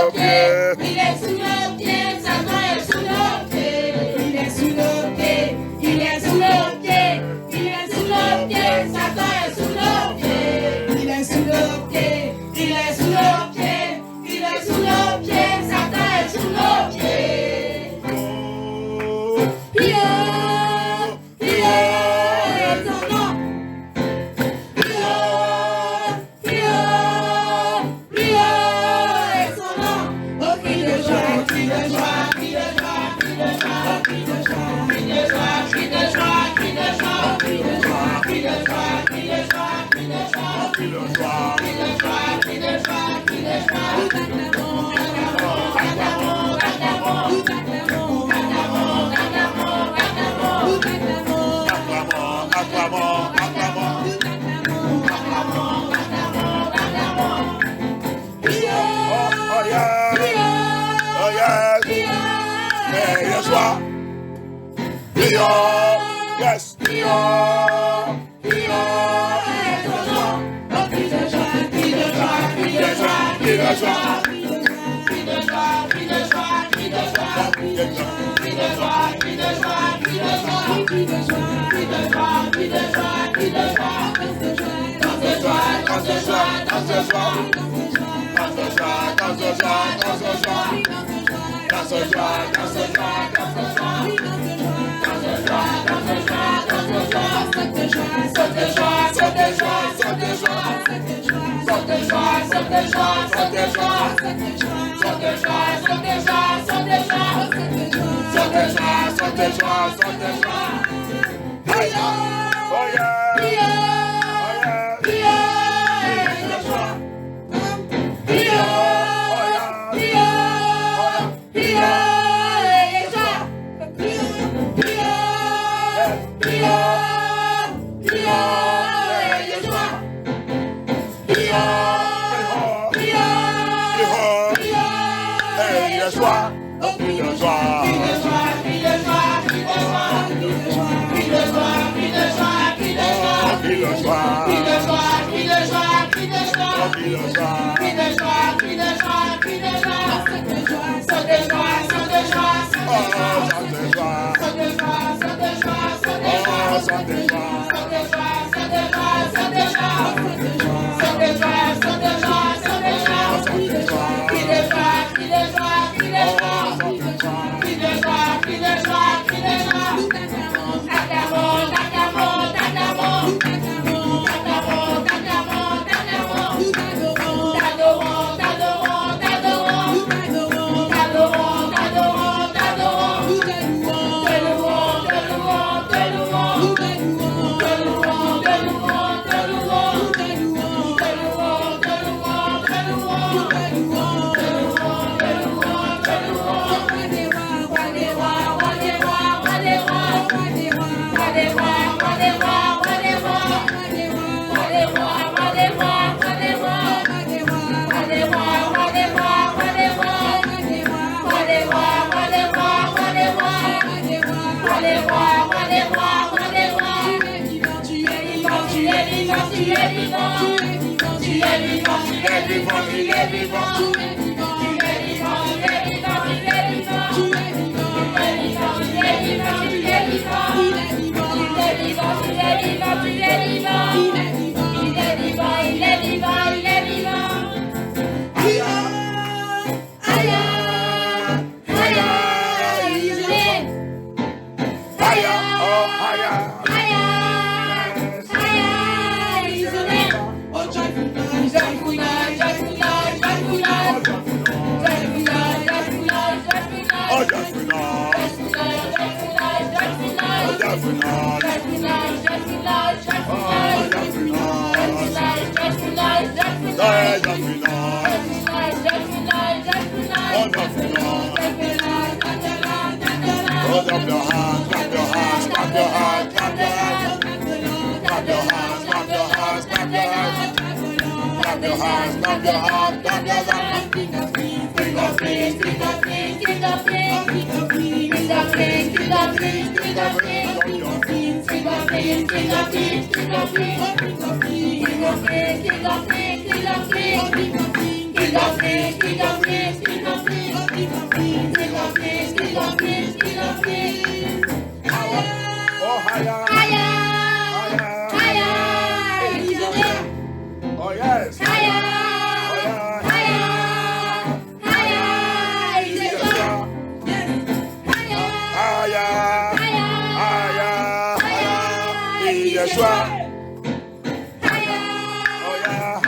nos pieds. Il est sous nos pieds, Satan est sous nos pieds. Il est sous nos pieds, il est sous nos pieds. Il est sous nos pieds, Satan est sous nos pieds. Il est sous nos pieds, il est sous nos pieds. Il est sous nos pieds, Satan est sous nos pieds. Prions, prions, ton nom. Prions, prions, prions, son nom. Oh, cri de joie, cri de joie, cri de joie, cri de joie, cri de joie, cri de joie, cri de joie, cri de joie, cri de joie, cri de joie, cri de joie, cri de joie, cri de joie, cri de joie, cri de joie, cri de joie. Yes, Prions, prions, et ton nom. Oh, cri de joie, cri de joie, cri de joie, cri de joie, cri de joie, cri de joie, cri de joie, cri de joie, cri de joie, cri de joie, cri de joie, cri de joie, cri de joie, cri de joie, cri de joie, danse de joie, danse de joie, danse de joie, danse de joie, danse de joie, danse de joie, danse de joie, danse de joie, danse de joie, danse de joie. King of joie. Oh yeah,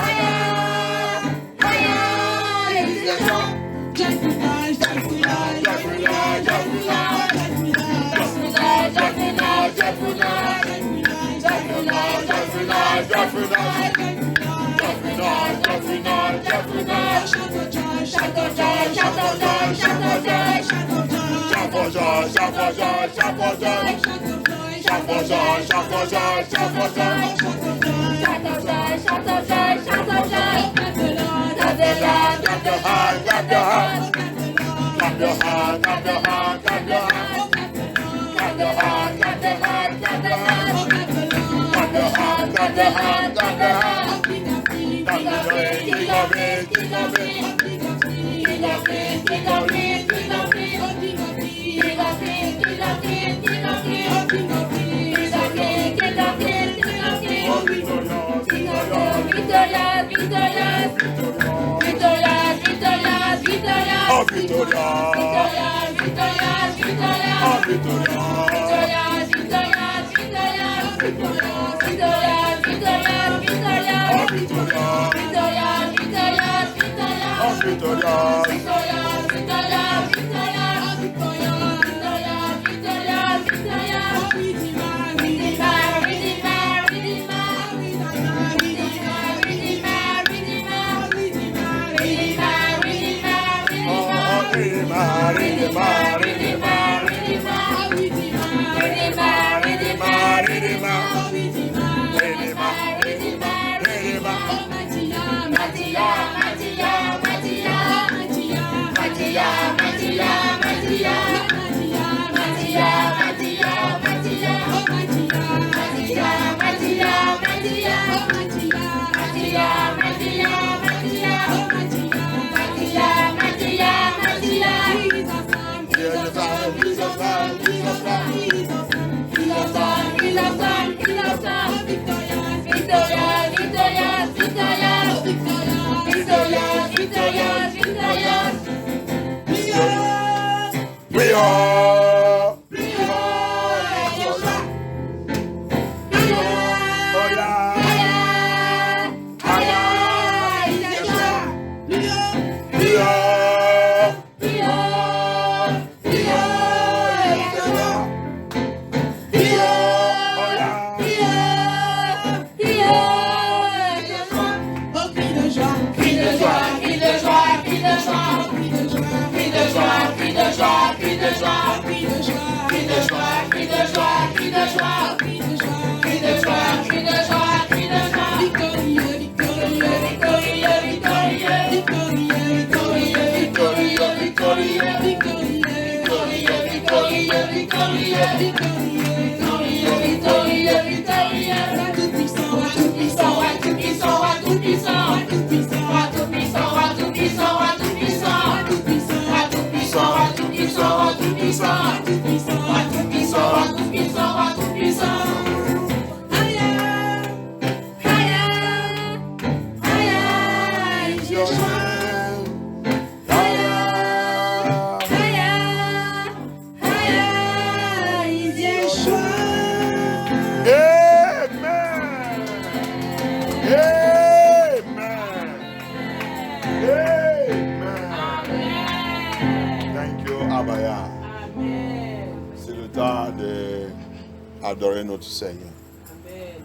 Adorer notre Seigneur.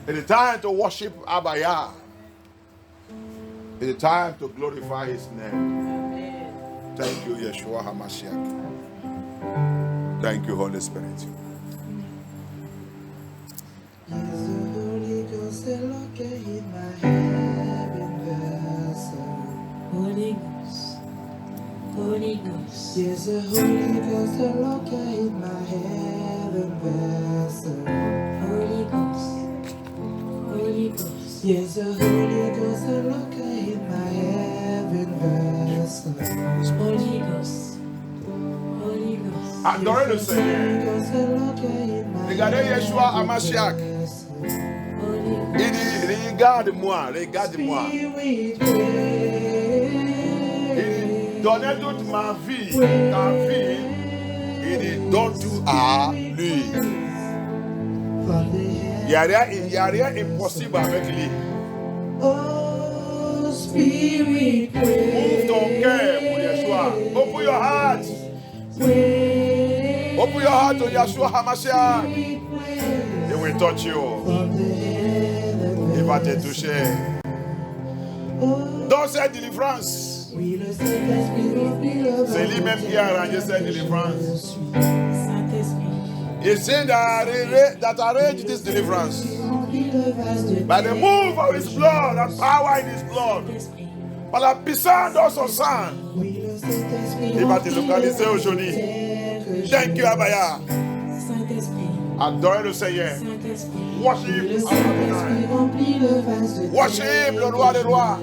It is time to worship Abba Yah. It is time to glorify His name. Amen. Thank you, Yeshua HaMashiach. Thank you, Holy Spirit. Is the Holy Ghost located in my heaven vessel? Holy Ghost, Holy Ghost. Yes, the Holy Ghost located in my heaven vessel. Holy Ghost, Holy Ghost. Yes, the Holy Ghost located in my heaven vessel. Holy Ghost, Holy Ghost. Adorer le Seigneur. Regardez Yeshua HaMashiach. Il dit, regarde-moi, regarde-moi. Il dit, donnez toute ma vie, ta vie. Il dit, donne tout à lui. Il n'y a rien impossible avec lui. Oh, Spirit, Ouvre ton cœur pour Yeshua. Open your heart. Open your heart to Yeshua HaMashiach. He will touch you. Il va te toucher. Dans cette délivrance, c'est lui-même qui a arrangé cette délivrance. It's him that arranged this deliverance. By the move of his blood, the power in his blood, par la puissance de son sang, il va te localiser aujourd'hui. Thank you, Abaya. Adorez le Seigneur. Worship Worship le roi des rois.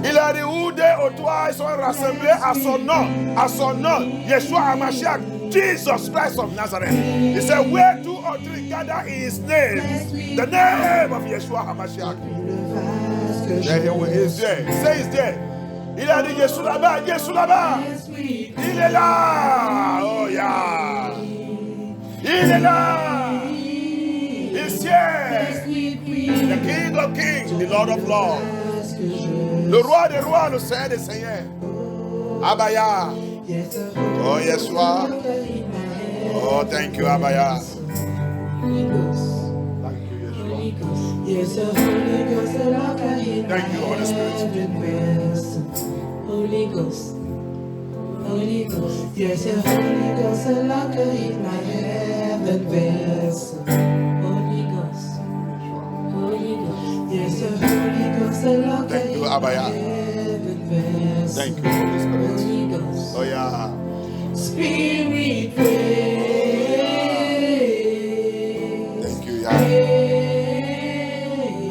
Il a dit où deux ou trois ils sont rassemblés à son nom, Yeshua HaMashiach, Jesus Christ of Nazareth. He said, where two or three gather in his name, the name of Yeshua HaMashiach. There he is there. Say he's there. Il a dit Yeshua là-bas, Yeshua là-bas. Il est là. Oh yeah. Il est là. He's here. The King of Kings, the Lord of Lords. Le roi des rois, le Seigneur des seigneurs. Abaya. Oh, Yeshua. Oh, thank you, Abaya. Thank you, Yeshua. Thank you, Holy Spirit. Holy Ghost. Holy Ghost. Yes, a Holy Ghost, a locker in my heaven vessel. Holy Ghost. Holy Ghost. Yes, a Holy Ghost, a locker Thank you, in Abaya. my heaven vessel. Thank you, Holy Spirit. Holy Ghost. Oh, yeah. Spirit, praise. Thank you, Yah.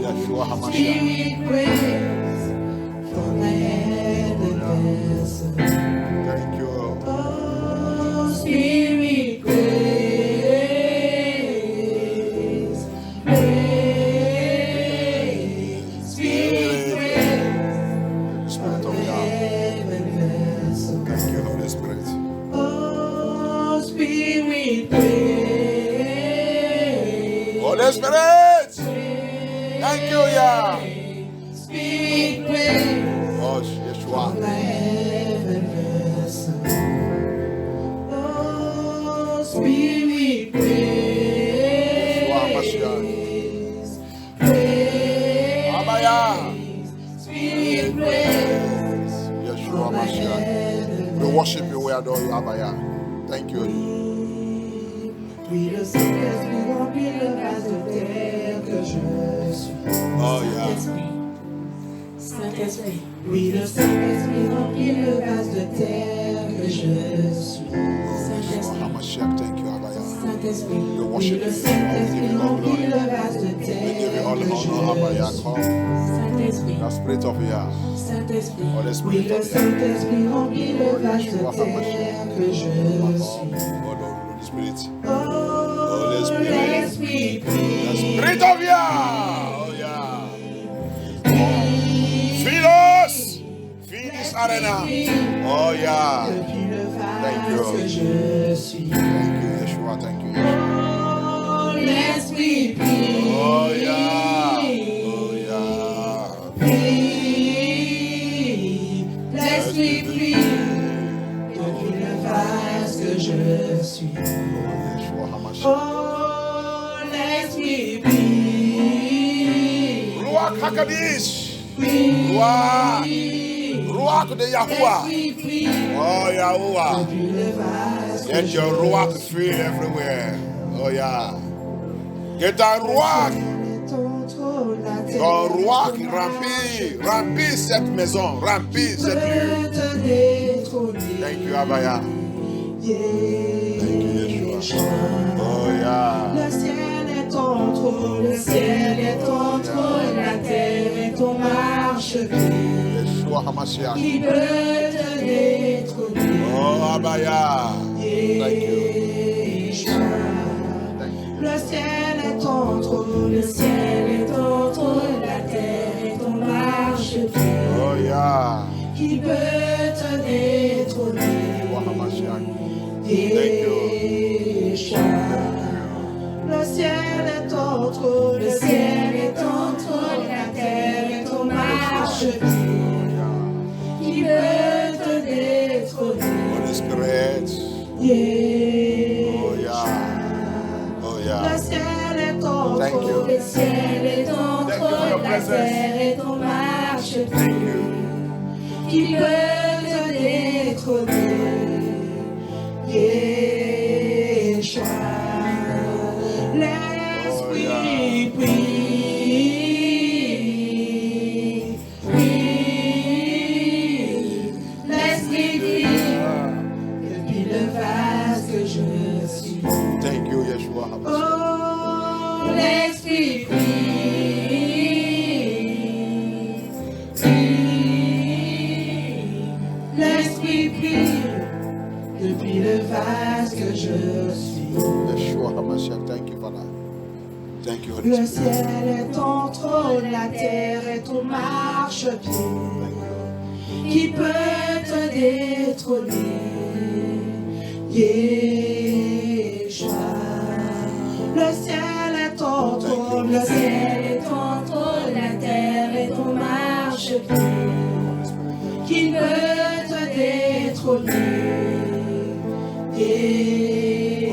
Yeshua HaMashiach. Spirit, praise. From my heaven vessel. Thank you. Oh, Spirit, praise, praise, Spirit, praise, Spirit of Yah. heaven vessel. Thank you, Holy Spirit. Oh, Spirit, praise, Holy Spirit. Thank you, Yah. Spirit, praise, Oh, Yeshua. my heaven vessel. Oh, Spirit, praise, praise, Abaya. Spirit, praise, Yeshua HaMashiach. We worship you, we adore you, Abaya. Thank you. Oui, le Saint-Esprit remplit le vase de terre que je suis. Oh, yeah. Saint-Esprit. Oui, le Saint-Esprit remplit le vase de terre que je suis. Yeshua HaMashiach. Thank you, Abaya. Saint-Esprit. We Oui, worship le you. Saint-Esprit remplit le vase de We terre give you all the que honor, Abaya. je suis. Come. Saint-Esprit. The Spirit of Yah. Saint-Esprit. Oh, the Oui, Spirit le of Yah. Saint-Esprit remplit le vase de Yeshua terre HaMashiach. que je suis. Oh, Holy Spirit. Oh, Holy Spirit. l'Esprit, The Spirit of Yah. Oh, yeah. Fill us. Fill this arena. Oh, yeah. depuis le Thank you. vase que je suis. Thank you, Yeshua. Thank you, Yeshua. Oh, l'Esprit, Oh, yeah. Oh, yeah. l'Esprit, depuis le vase que je suis. Yeshua HaMashiach. Oh, l'Esprit, Ruach HaKadosh. Ruach de Yahuwah. Oh, Yahuwah. depuis le vase que Let je your Ruach fill everywhere. Oh, yeah. Get a Ruach. Ton Ruach remplit cette maison. Remplit cette lieu. Thank you, Abaya. Thank you, Yeshua. Oh, yeah. Le ciel est ton trône, le ciel est ton trône, la terre est ton marchepied. Yeshua HaMashiach. Qui peut te détrôner? Oh, Abaya. Thank you. Le ciel est ton trône, le ciel est ton trône, la terre est ton marchepied. Oh, yeah. Qui peut te détrôner? Yeshua HaMashiach. Yeshua. Le ciel est ton trône, le ciel est ton trône, la terre est ton marchepied. Qui peut te détrôner? Holy Spirit. Yeah. Oh yeah. Oh yeah. Le ciel est ton Thank you. trône, le ciel est ton Thank you for your trône, la presence. terre est ton marchepied. Thank you. Qui peut te détrôner? Yeshua. L'Esprit prie, prie, l'Esprit prie, depuis le vase que je suis. Thank you, Yeshua. Oh, l'Esprit prie, prie, l'Esprit prie, depuis le vase que je suis. Yeshua HaMashiach. Thank you, Father. Thank you, Holy Le Spirit. ciel est ton trône, la terre est ton marchepied. Qui peut te détrôner? Yeshua. Le ciel est ton trône, le ciel est ton trône, la terre est ton marchepied. Qui peut te détrôner?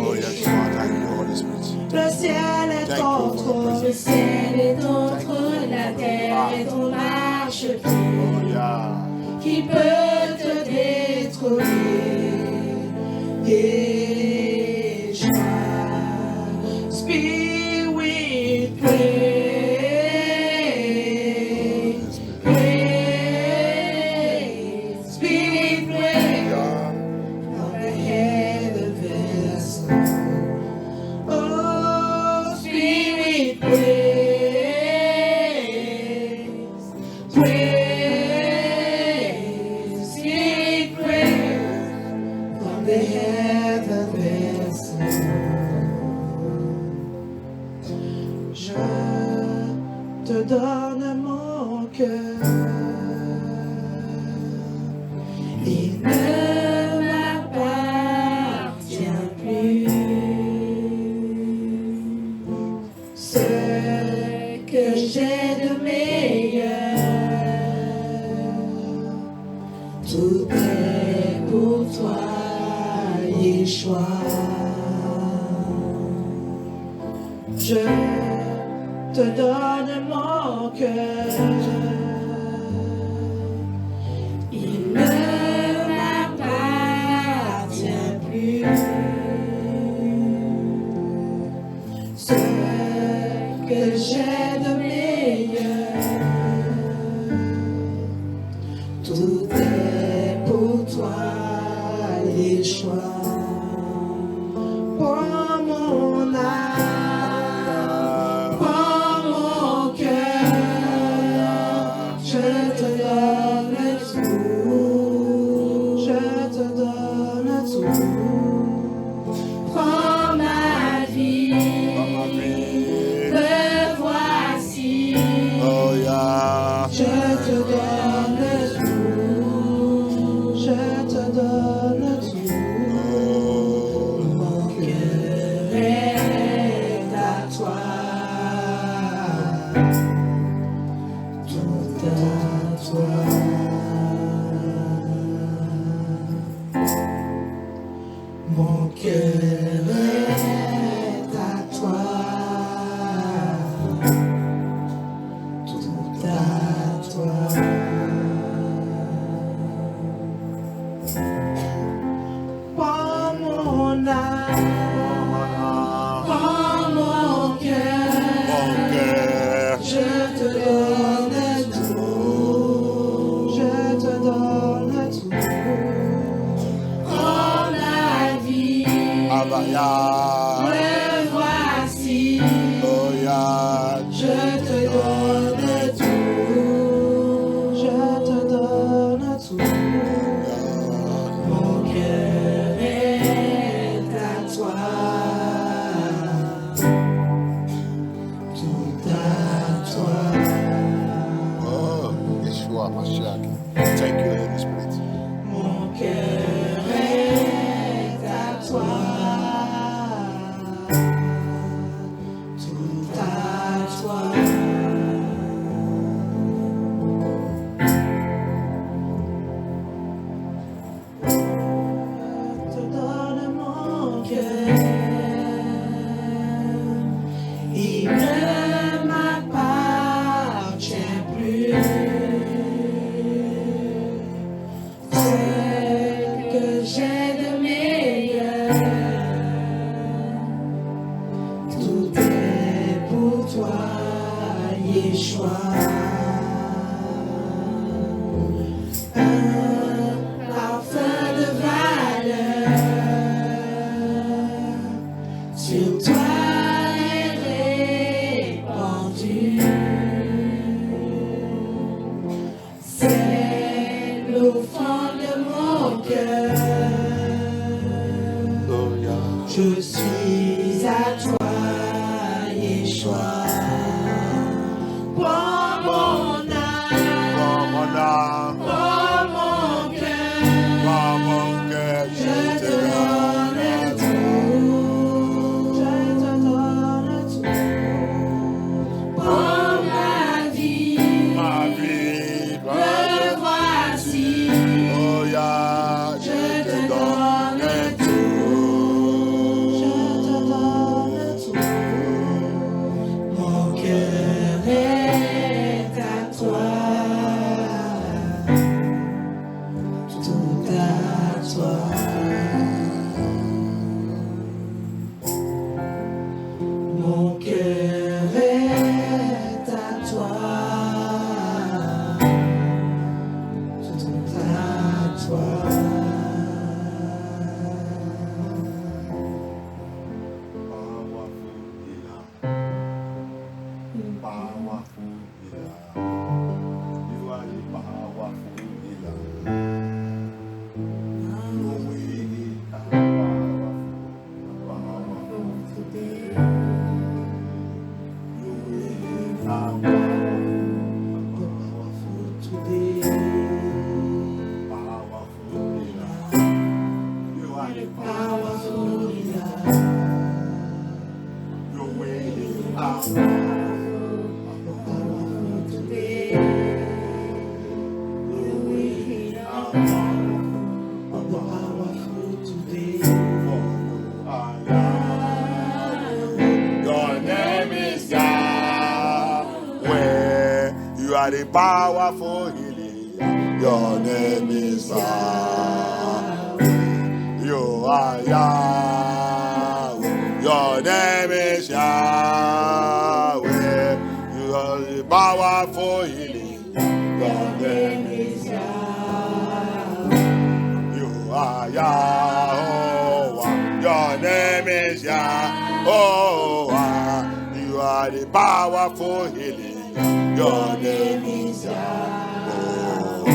Oh, Yeshua. Thank you, Holy Spirit. Le ciel est ton trône, le ciel est ton trône, la terre est ton marchepied. Oh, yeah. Qui peut te détrôner? Yeshua. Spirit, pray, pray, Spirit, pray. From the heavens. Oh, Spirit, praise, praise, Spirit, praise, from the heavens. Je te donne mon cœur. Il ne m'appartient plus. Ce que j'ai de meilleur, tout est pour toi, Yeshua. Je te donne mon cœur. Il ne m'appartient plus. Ce que j'ai de meilleur, tout est pour toi, Yeshua. Prends mon âme, prends mon cœur, je te donne tout, je te donne tout. Prends ma vie, me voici, Oh, yeah. je te donne tout, je te donne tout. Mon cœur est à toi, tout à toi. Mon cœur est à toi, tout à toi. Prends mon âme, prends mon cœur, je te donne tout, je te donne tout. Prends ma vie, Abba, yeah. me voici, Oh, yeah. je te donne tout, je te donne tout. Mon cœur est à toi, tout à toi. Oh, Yeshua HaMashiach. Thank you, Holy Spirit. Mon cœur est à toi, cœur. Je suis à toi, Yeshua. Prends mon âme, prends mon cœur. Je te donne tout. Je te donne tout. Prends ma vie, me voici. Oh yeah, Je te donne tout. Je te donne tout. Mon cœur est à toi. Tout à toi. Mon cœur est à toi. Tout à toi. Powerful healer. You are the powerful healer. Your way is powerful today. Your way is powerful today. Powerful healer. You are the Powerful healer. Your way is powerful. Your name is Yahweh. You are the powerful healer. Your name is Yahweh. You are Yahweh. Your name is Yahweh. You are the powerful healer. Your name is You are Yahweh. Your name is Yahweh. You are the powerful healing. Your name is Yahweh.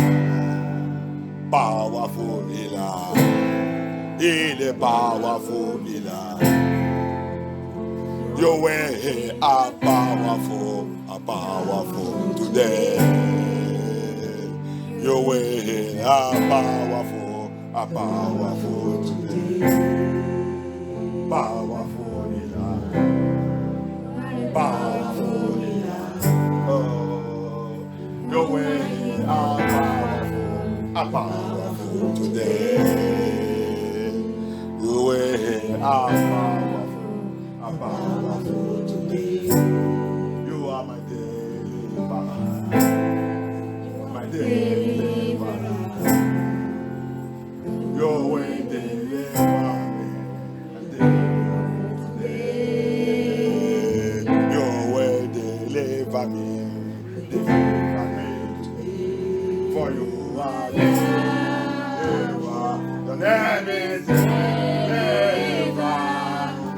Powerful healer. He the powerful healer. Your way are powerful today. Your way are powerful today. Powerful healer. Powerful healer. Oh, your way are powerful today. Your way are powerful today. You are my deliverer. My deliverer. Your way deliver me. Your way deliver me. Deliver me. For you are deliver. Your name is deliver.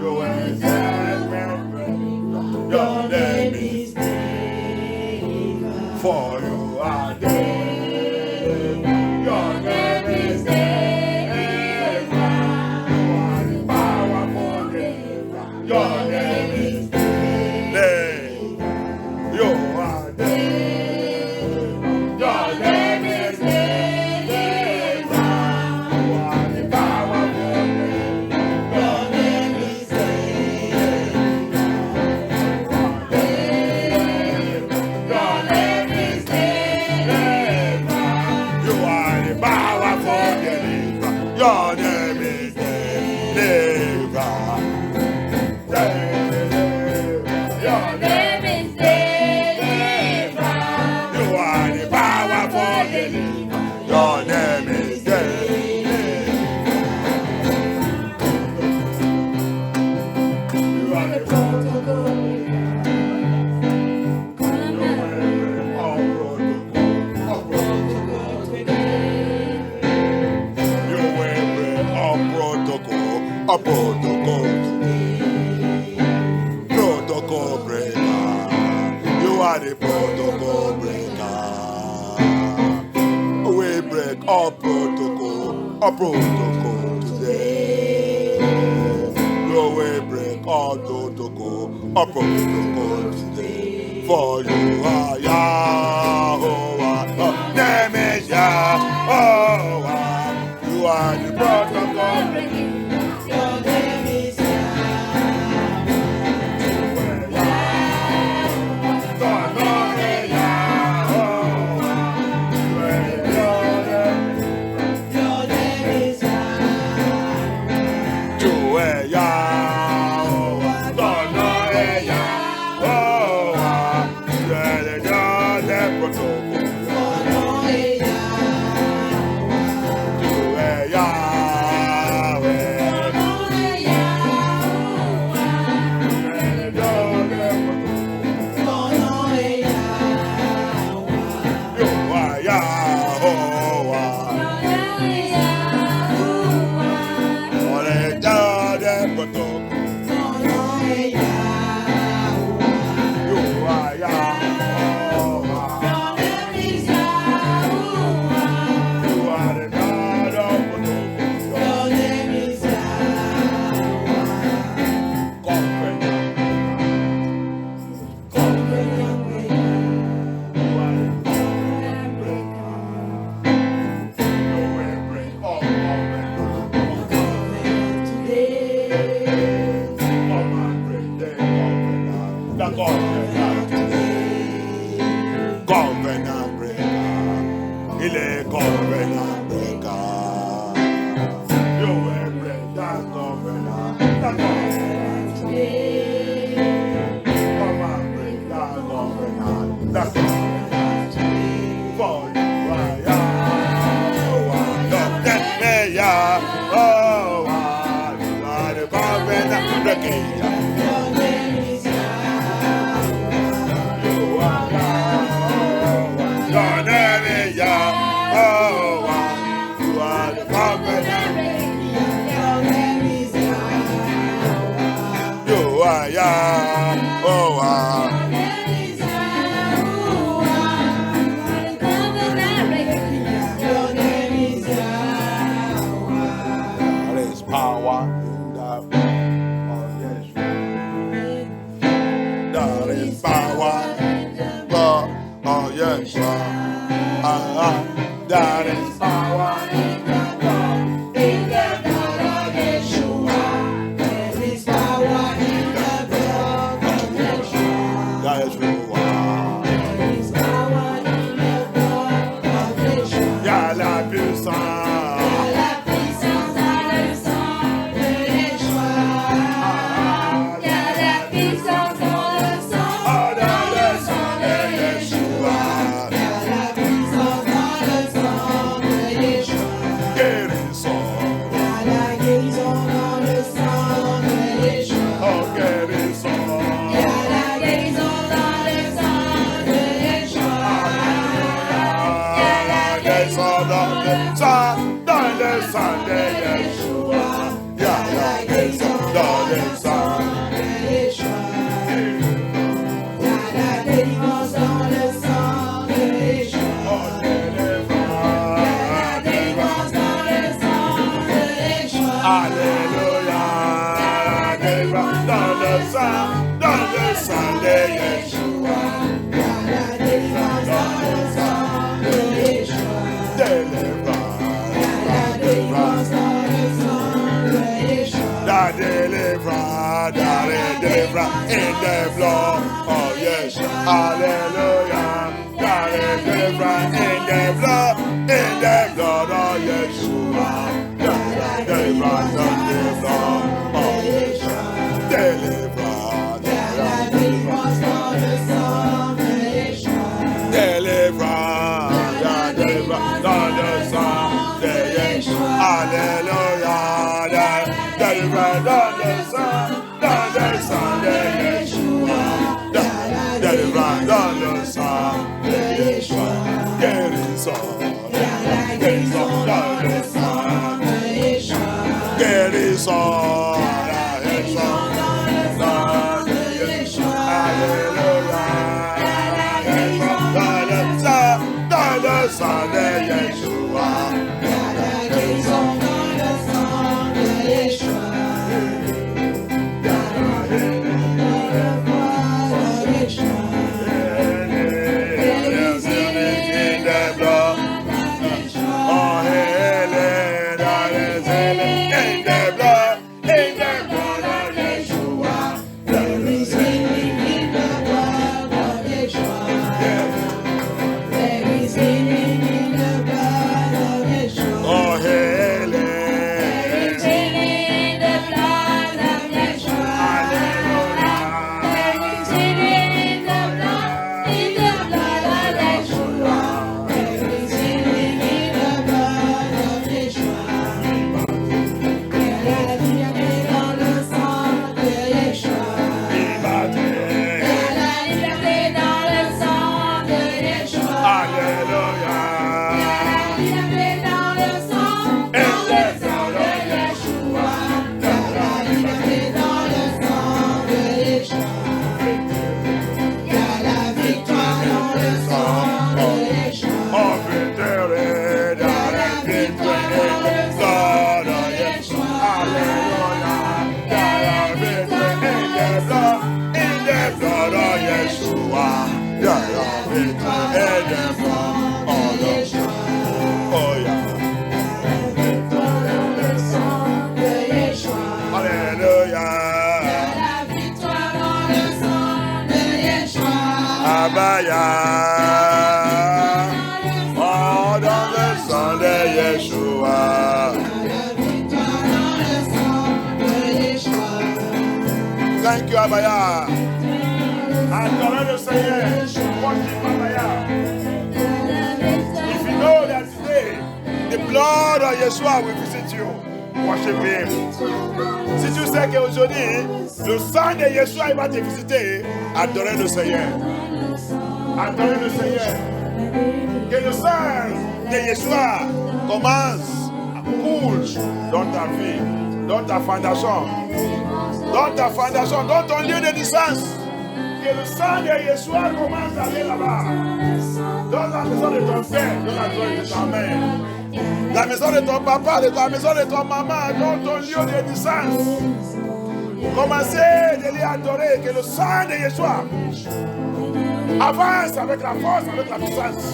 Your way is deliver. Your name is deliver. For you are deliver. Your name is deliver. You are the powerful deliver. Your name is deliver. You are deliver. Your name is deliver. You are the powerful deliver. Your name is deliver. Your name is deliver. You are the powerful deliver. Your name is deliver. Your name is deliver. You are the powerful deliver. Your name is deliver. You are the protocol. A protocol breaker. You are the protocol breaker. We break all protocol. a protocol today. You will break all protocol, a protocol today. For you are Yahweh, your name is Yahweh. You are the protocol. Your name is covenant breaker. Il est covenant breaker. You will break that covenant. That covenant today. Come and break that covenant. That covenant today. For you are Yahweh. You are the covenant breaker. That is power in the blood of Yeshua. There is power in the blood of Yeshua. Yeshua. There is power in the blood of Yeshua. Y'a la puissance. La puissance dans le sang de Yeshua. Il y a la puissance dans le sang de Yeshua. Il y a la puissance dans le sang de Yeshua. Guérison. Il y a la guérison dans le sang de Yeshua. Oh, guérison. Il y a la guérison dans le sang de Yeshua. Il y a la Guérison dans le sang, dans le sang de Yeshua. Y'a la guérison dans le sang. de Yeshua. Il y a la délivrance dans le sang de Yeshua. Oh, délivrance. La délivrance dans le sang de Yeshua. Alléluia. Délivrance dans le sang de Yeshua. Il y a la délivrance dans le sang de Yeshua. Délivrance. Il y a la délivrance dans le sang de Yeshua. La délivrance, in the blood of Yeshua. Hallelujah. La délivrance in the blood of Yeshua. La délivrance in the blood of Yeshua. Délivrance. Il y a la délivrance dans le sang de Yeshua. Délivrance. La délivrance dans le sang de Yeshua. Alléluia. La délivrance dans le sang de Yeshua. Délivrance dans le sang de Yeshua. Guérison. Il y a la guérison dans le sang de Yeshua. is healing in the blood of Yeshua. There is healing in the blood of Yeshua. There is healing in the blood of Yeshua. Oh, healing. There is healing in the blood of Yeshua. Hallelujah. There is healing in the blood of Yeshua. There is healing in the blood of Yeshua. Il y a la liberté dans le sang de Yeshua. Liberté. Il y a la liberté dans le sang de Yeshua. Alléluia. Il y a la liberté dans le sang de Yeshua. Il y a la liberté dans le sang de Yeshua. Il y a la victoire dans le sang de Yeshua. Oh, victory, Il y a la victoire dans le sang de Yeshua. Hallelujah. There are victory in the blood of Yeshua. There are victory in the blood of Yeshua. Oh, yeah. Victoire dans le sang de Yeshua. Hallelujah. La victoire dans le sang de Yeshua. Abaya. Oh, dans le sang de Yeshua. La victoire dans le sang de Yeshua. Thank you, Abaya. Adorez le Seigneur. Worship Abaya. If you know that today the blood of Yeshua will visit you, worship Him. Si tu sais qu'aujourd'hui le sang de Yeshua il va te visiter, adorez le Seigneur. Adorez le Seigneur. Que le sang de Yeshua commence à couler dans ta vie, dans ta fondation, dans ton lieu de naissance. Que le sang de Yeshua commence à aller là-bas. Dans la maison de ton père, dans la maison de ta mère, la maison de ton papa, dans la maison de ton maman, dans ton lieu de naissance. Commencez de lui adorer, que le sang de Yeshua avance avec la force, avec la puissance.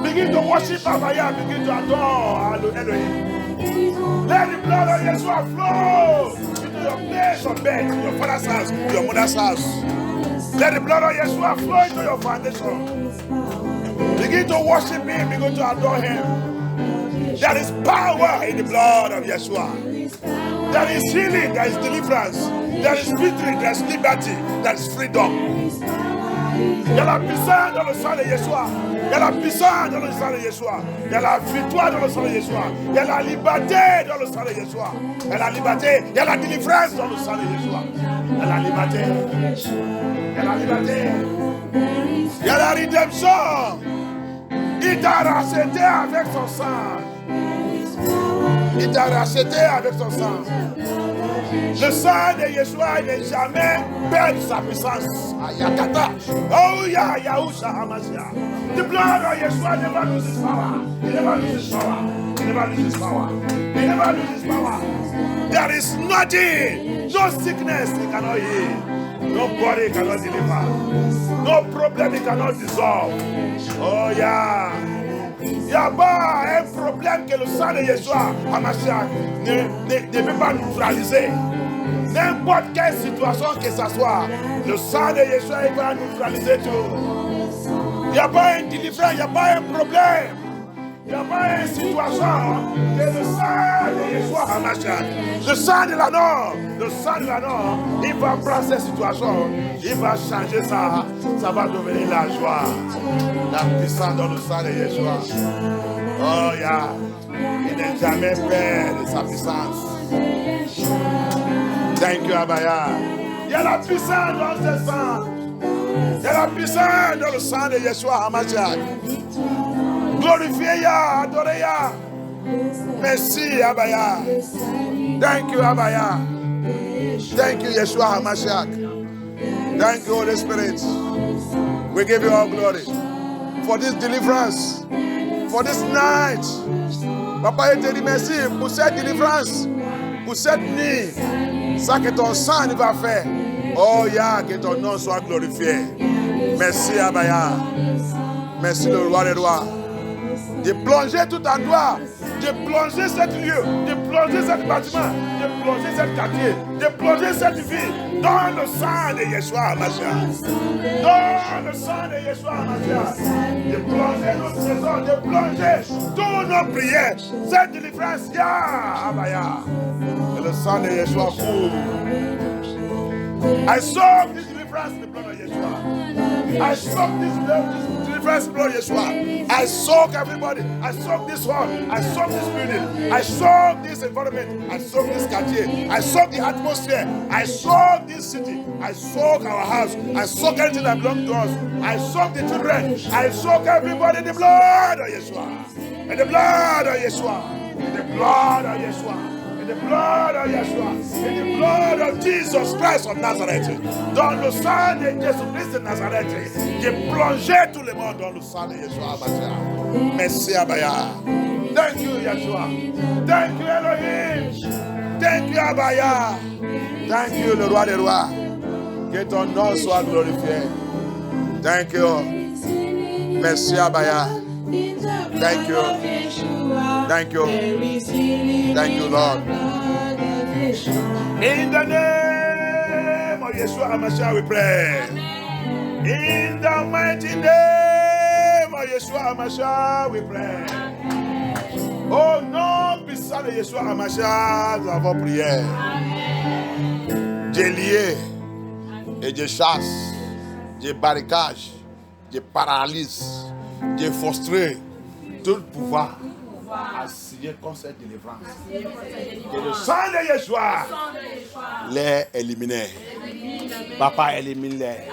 Begin to worship Abaya, begin to adore Elohim. Let the blood of Yeshua flow into your place of bed, your father's house, your mother's house. Let the blood of Yeshua flow into your foundation. Begin to worship Him, begin to adore Him. There is power in the blood of Yeshua. There is healing, there is deliverance, there is victory, there is liberty, there is freedom. Il y a la puissance dans le sang de Yeshua. Il y a la puissance dans le sang de Yeshua. Il y a la victoire dans le sang de Yeshua. Il y a la liberté dans le sang de Yeshua. Il y a la liberté, il y a la délivrance dans le sang de Yeshua. Il y a la liberté. Il y a la liberté. Il y a la rédemption. Il t'a racheté avec son sang. Il t'a racheté avec son sang. Le sang de Yeshua n'est jamais perdu sa puissance. Ayakata. Oh ya Yahusha Hamashiach. The blood of Yeshua never loses power. He never loses power. He never loses power. He never loses power. There is nothing, no sickness he cannot heal. No body cannot deliver. No problem he cannot dissolve. Oh yeah. Il n'y a pas un problème que le sang de Yeshua Hamashiach ne peut pas neutraliser. N'importe quelle situation que ce soit, le sang de Yeshua il va neutraliser tout. Il n'y a pas une délivrance, il n'y a pas un problème. Il n'y a pas une situation que le sang de Yeshua Hamashiach, le sang de l'anneau, il va prendre cette situation, il va changer ça, ça va devenir la joie, la puissance dans le sang de Yeshua. Oh yeah, il n'est jamais peur de sa puissance. Thank you Abaya. Il y a la puissance dans ce sang. Il y a la puissance dans le sang de Yeshua Hamashiach. Glorifiez-ya, adorez-ya. Merci Abaya. Thank you Abaya. Thank you Yeshua Hamashiach. Thank you Holy Spirit. We give you all glory for this deliverance, for this night. Papa, je te dis merci pour cette délivrance, pour cette nuit. Ça que ton sang va faire. Oh yeah, que ton nom soit glorifié. Merci Abaya. Merci le roi des rois. de plonger tout endroit, de plonger cet lieu, de plonger cet bâtiment, de plonger cet quartier, de plonger cette vie dans le sang de Yeshua HaMashiach. Dans le sang de Yeshua HaMashiach. De plonger nos trésors, de plonger toutes nos prières. Cette délivrance, Abaya. Et le sang de Yeshua coule. I soak this deliverance in the blood of Yeshua. I soak this deliverance in the blood of Yeshua. I soak everybody. I soak this hall. I soak this building. I soak this environment. I soak this quartier. I soak the atmosphere. I soak this city. I soak our house. I soak everything that belongs to us. I soak the children. I soak everybody in the blood of Yeshua. In the blood of Yeshua. In the blood of Yeshua. In the blood of Yeshua, in the blood of Jesus Christ of Nazareth, dans le sang de Jésus-Christ de Nazareth, j'ai plongé tout le monde dans le sang de Yeshua. Merci Abaya. Thank you Yeshua. Thank you Elohim. Thank you Abaya. Thank you le roi des rois. Que ton nom soit glorifié. Thank you. Merci Abaya. Thank you. Thank you. Thank you, Lord. In the name of Yeshua HaMashiach we pray. In the mighty name of Yeshua HaMashiach we pray. Oh non, puissant de Yeshua HaMashiach, nous avons prié. Dieu lié et Dieu chasse, Dieu barricage, Dieu paralyse, Dieu frustré, tout le pouvoir à signer contre cette délivrance. Que le sang de Yeshua les élimine. Papa élimine-les.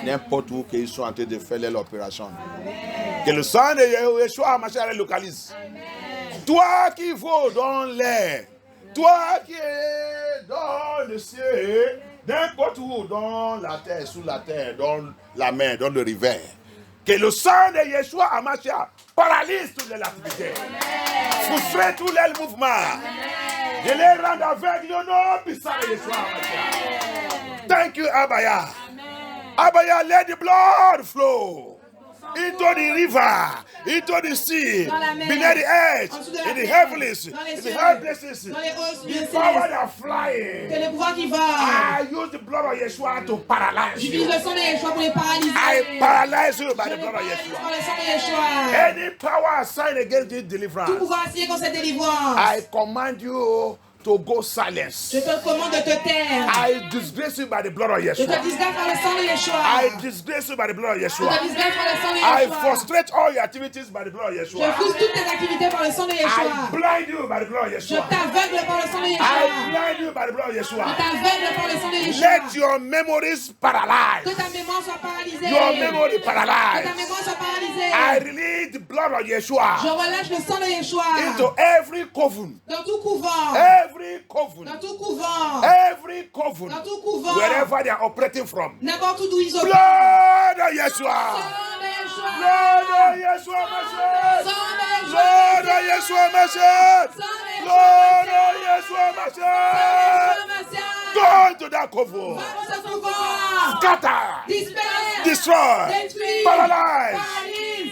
N'importe où qu'ils sont en train de faire l'opération. Que le sang de Yeshua les localise. Toi qui vaux dans l'air, toi qui es dans le ciel, n'importe où, dans la terre, sous la terre, dans la mer, dans le rivière. Que le sang de Yeshua HaMashiach paralyse toutes les activités. Frustre tous les mouvements. Je les rends aveugles au nom puissant de Yeshua HaMashiach. Thank you, Abaya. Abaya, let the blood flow into the river, into the sea, beneath the earth, in the heavens, in the high places. The power that flying. Que le pouvoir qui va. I use the blood of Yeshua to paralyze you. J'utilise le sang de Yeshua pour les paralyser. I paralyze you by the blood of Par Yeshua. le sang de Yeshua. Any power assigned against this Tout deliverance, pouvoir assigné contre cette délivrance. I command you to go silence. Je te commande de te taire. I disgrace you by the blood of Je te Yeshua. disgrâce par le sang de Yeshua. I disgrace you by the blood of Je te Yeshua. disgrâce par le sang de I Yeshua. frustrate all your activities by the blood of Je Yeshua. frustre toutes tes activités par le sang de I Yeshua. blind you by the blood of Je Yeshua. t'aveugle par le sang de I Yeshua. blind you by the blood of Je Yeshua. t'aveugle par le sang de Yeshua. Let your memories paralyze. Que ta mémoire soit paralysée. Your memory Que ta paralyzed. mémoire soit paralysée. I release the blood of Yeshua Je relâche le sang de Yeshua. into every coven. Dans tout couvent. Every coven. Dans tout couvent. Every coven. Dans tout couvent. Wherever they are operating from. N'importe où ils opèrent. Blood of Yeshua. Sang de Yeshua. Blood of Yeshua Mashiach. Sang de Yeshua. Blood of Yeshua Mashiach. Blood of Yeshua Mashiach. Go into that coven. Scatter. Destroy. Paralyze.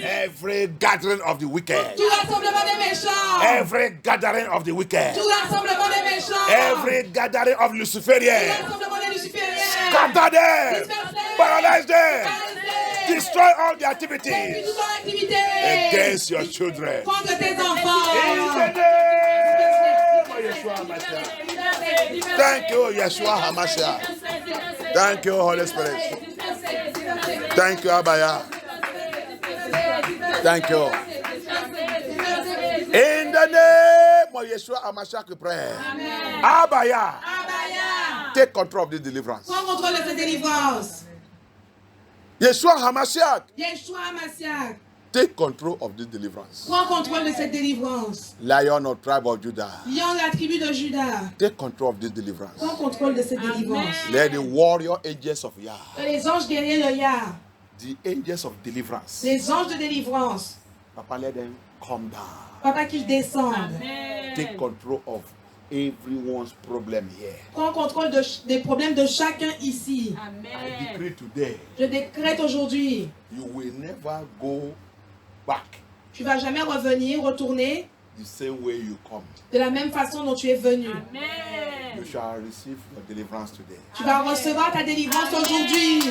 Every gathering of the wicked. Tout rassemblement des méchants. Every gathering of the wicked. Tout rassemblement des méchants. Every gathering of Tout Luciferians. rassemblement des lucifériens. Scatter them. Paralyze them. Destroy all the Détruis activities toute ton activité. against your children. Contre tes In the enfants. name of Yeshua HaMashiach. Thank you, Yeshua HaMashiach. Thank you, Holy Spirit. Thank you, Abaya. Thank you. In the name of Yeshua HaMashiach, we pray. Abaya, Abaya. take control of this deliverance. Prends contrôle de cette délivrance. Yeshua HaMashiach, Yeshua HaMashiach. take control of this deliverance. Prends contrôle de cette délivrance. Lion of tribe of Judah, Lion de la tribu de Judas. take control of this deliverance. Prends contrôle de cette délivrance. Let the warrior angels of Yah, Que les anges guerriers de Yah. the angels of deliverance, Les anges de délivrance. Papa, let them come down. Papa, qu'ils descendent. Take control of everyone's problem here. Prends contrôle des problèmes de chacun ici. I decree today, Je décrète aujourd'hui. you will never go back Tu vas jamais revenir, retourner the same way you come. de la même façon dont tu es venu. You shall receive your deliverance today. Tu vas recevoir ta délivrance aujourd'hui.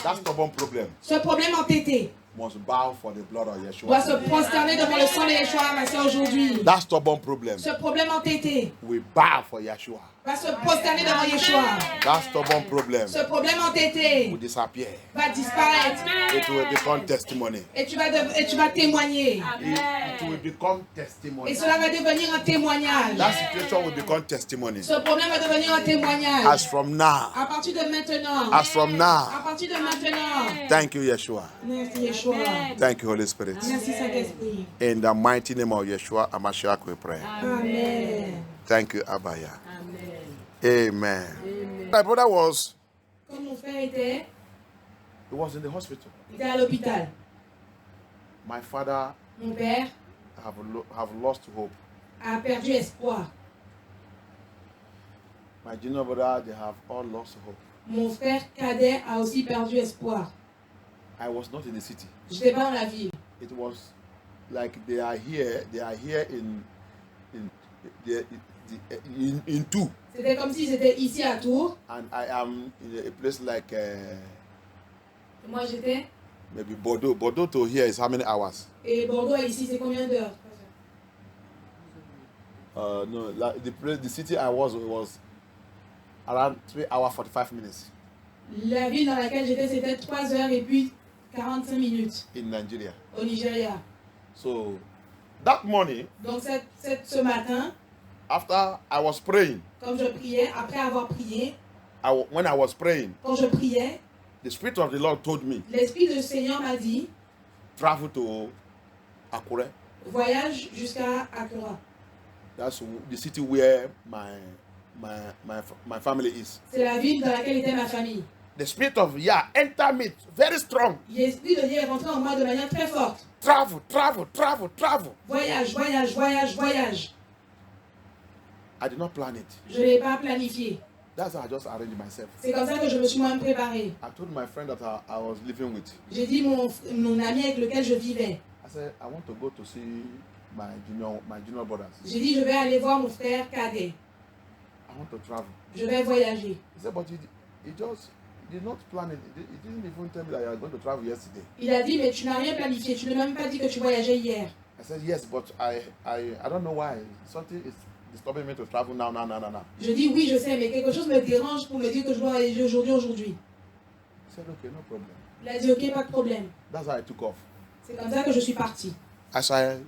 That stubborn problem Ce problème entêté must bow for the blood of doit Yeshua. se prosterner devant le sang de Yeshua, ma soeur, aujourd'hui. That stubborn problem Ce problème entêté will bow for Yeshua. va se prosterner devant Yeshua. That stubborn problem Ce problème entêté will disappear. va disparaître It will become testimony. et tu vas témoigner. It will become testimony. Et cela va devenir un témoignage. That situation will become testimony. Ce problème va devenir un témoignage. As from now. À partir de maintenant. As from À now. partir de maintenant. Thank you, Yeshua. Merci Yeshua. Thank you, Holy Spirit. Merci Saint-Esprit. In the mighty name of Yeshua Amashiach, we pray. Amen. Thank you, Abaya. Amen. My brother was, Comme mon frère était, he was in the hospital. il était à l'hôpital. My father Mon père have lost hope. a perdu espoir. My junior brother, they have all lost hope. Mon frère cadet a aussi perdu espoir. I was not in the city. Je n'étais pas dans la ville. It was like they are here in two, C'était comme s'ils étaient ici à Tours. and I am in a place like Et moi j'étais. maybe Bordeaux. Bordeaux to here is how many hours? Et Bordeaux est ici, c'est combien d'heures? No, like the city I was around 3 hours 45 minutes La ville dans laquelle j'étais, c'était 3 heures et puis 45 minutes in Nigeria. au Nigeria. So that morning, Donc ce matin, after I was praying, comme je priais, après avoir prié, when I was praying, quand je priais, the Spirit of the Lord told me, l'Esprit du Seigneur m'a dit, travel to Akure. voyage jusqu'à Accra. That's the city where my family is. C'est la ville dans laquelle était ma famille. The Spirit of Yah entered me very strong. L'Esprit de Dieu est rentré en moi de manière très forte. Travel, travel, travel, travel. Voyage, voyage, voyage, voyage. I did not plan it. Je ne l'ai pas planifié. That's how I just arranged myself. C'est comme ça que je me suis moi-même préparé. I told my friend that I was living with. J'ai dit mon ami avec lequel je vivais. I said, I want to go to see my junior brothers. J'ai dit, je vais aller voir mon frère cadet. I want to travel. Je vais voyager. He said, but he did not plan it. He didn't even tell me that you were going to travel yesterday. Il a dit, mais tu n'as rien planifié. Tu ne m'as même pas dit que tu voyageais hier. I said, yes, but I don't know why. Something is disturbing me to travel now. Je dis, oui, je sais, mais quelque chose me dérange pour me dire que je dois voyager aujourd'hui. He said, okay, no problem. Il a dit, ok, pas de problème. That's how I took off. C'est comme ça que je suis parti. As I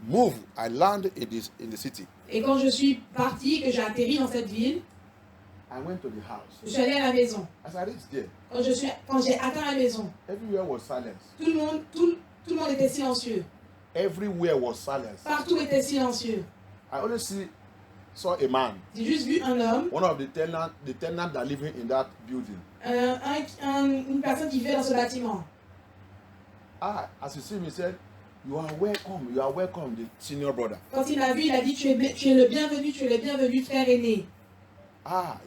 moved, I landed in the city. Et quand je suis parti, que j'ai atterri dans cette ville, I went to the house. je suis allé à la maison. As I reached there, Quand j'ai atteint la maison, everywhere was silence. tout le monde était silencieux. Everywhere was silence. Partout était silencieux. I only saw a man, J'ai juste vu un homme, one of the tenants that living in that building. une personne qui vivait dans ce bâtiment. As you see me, he said, you are welcome, the senior brother. Quand il m'a vu, il a dit, tu es le bienvenu, frère aîné.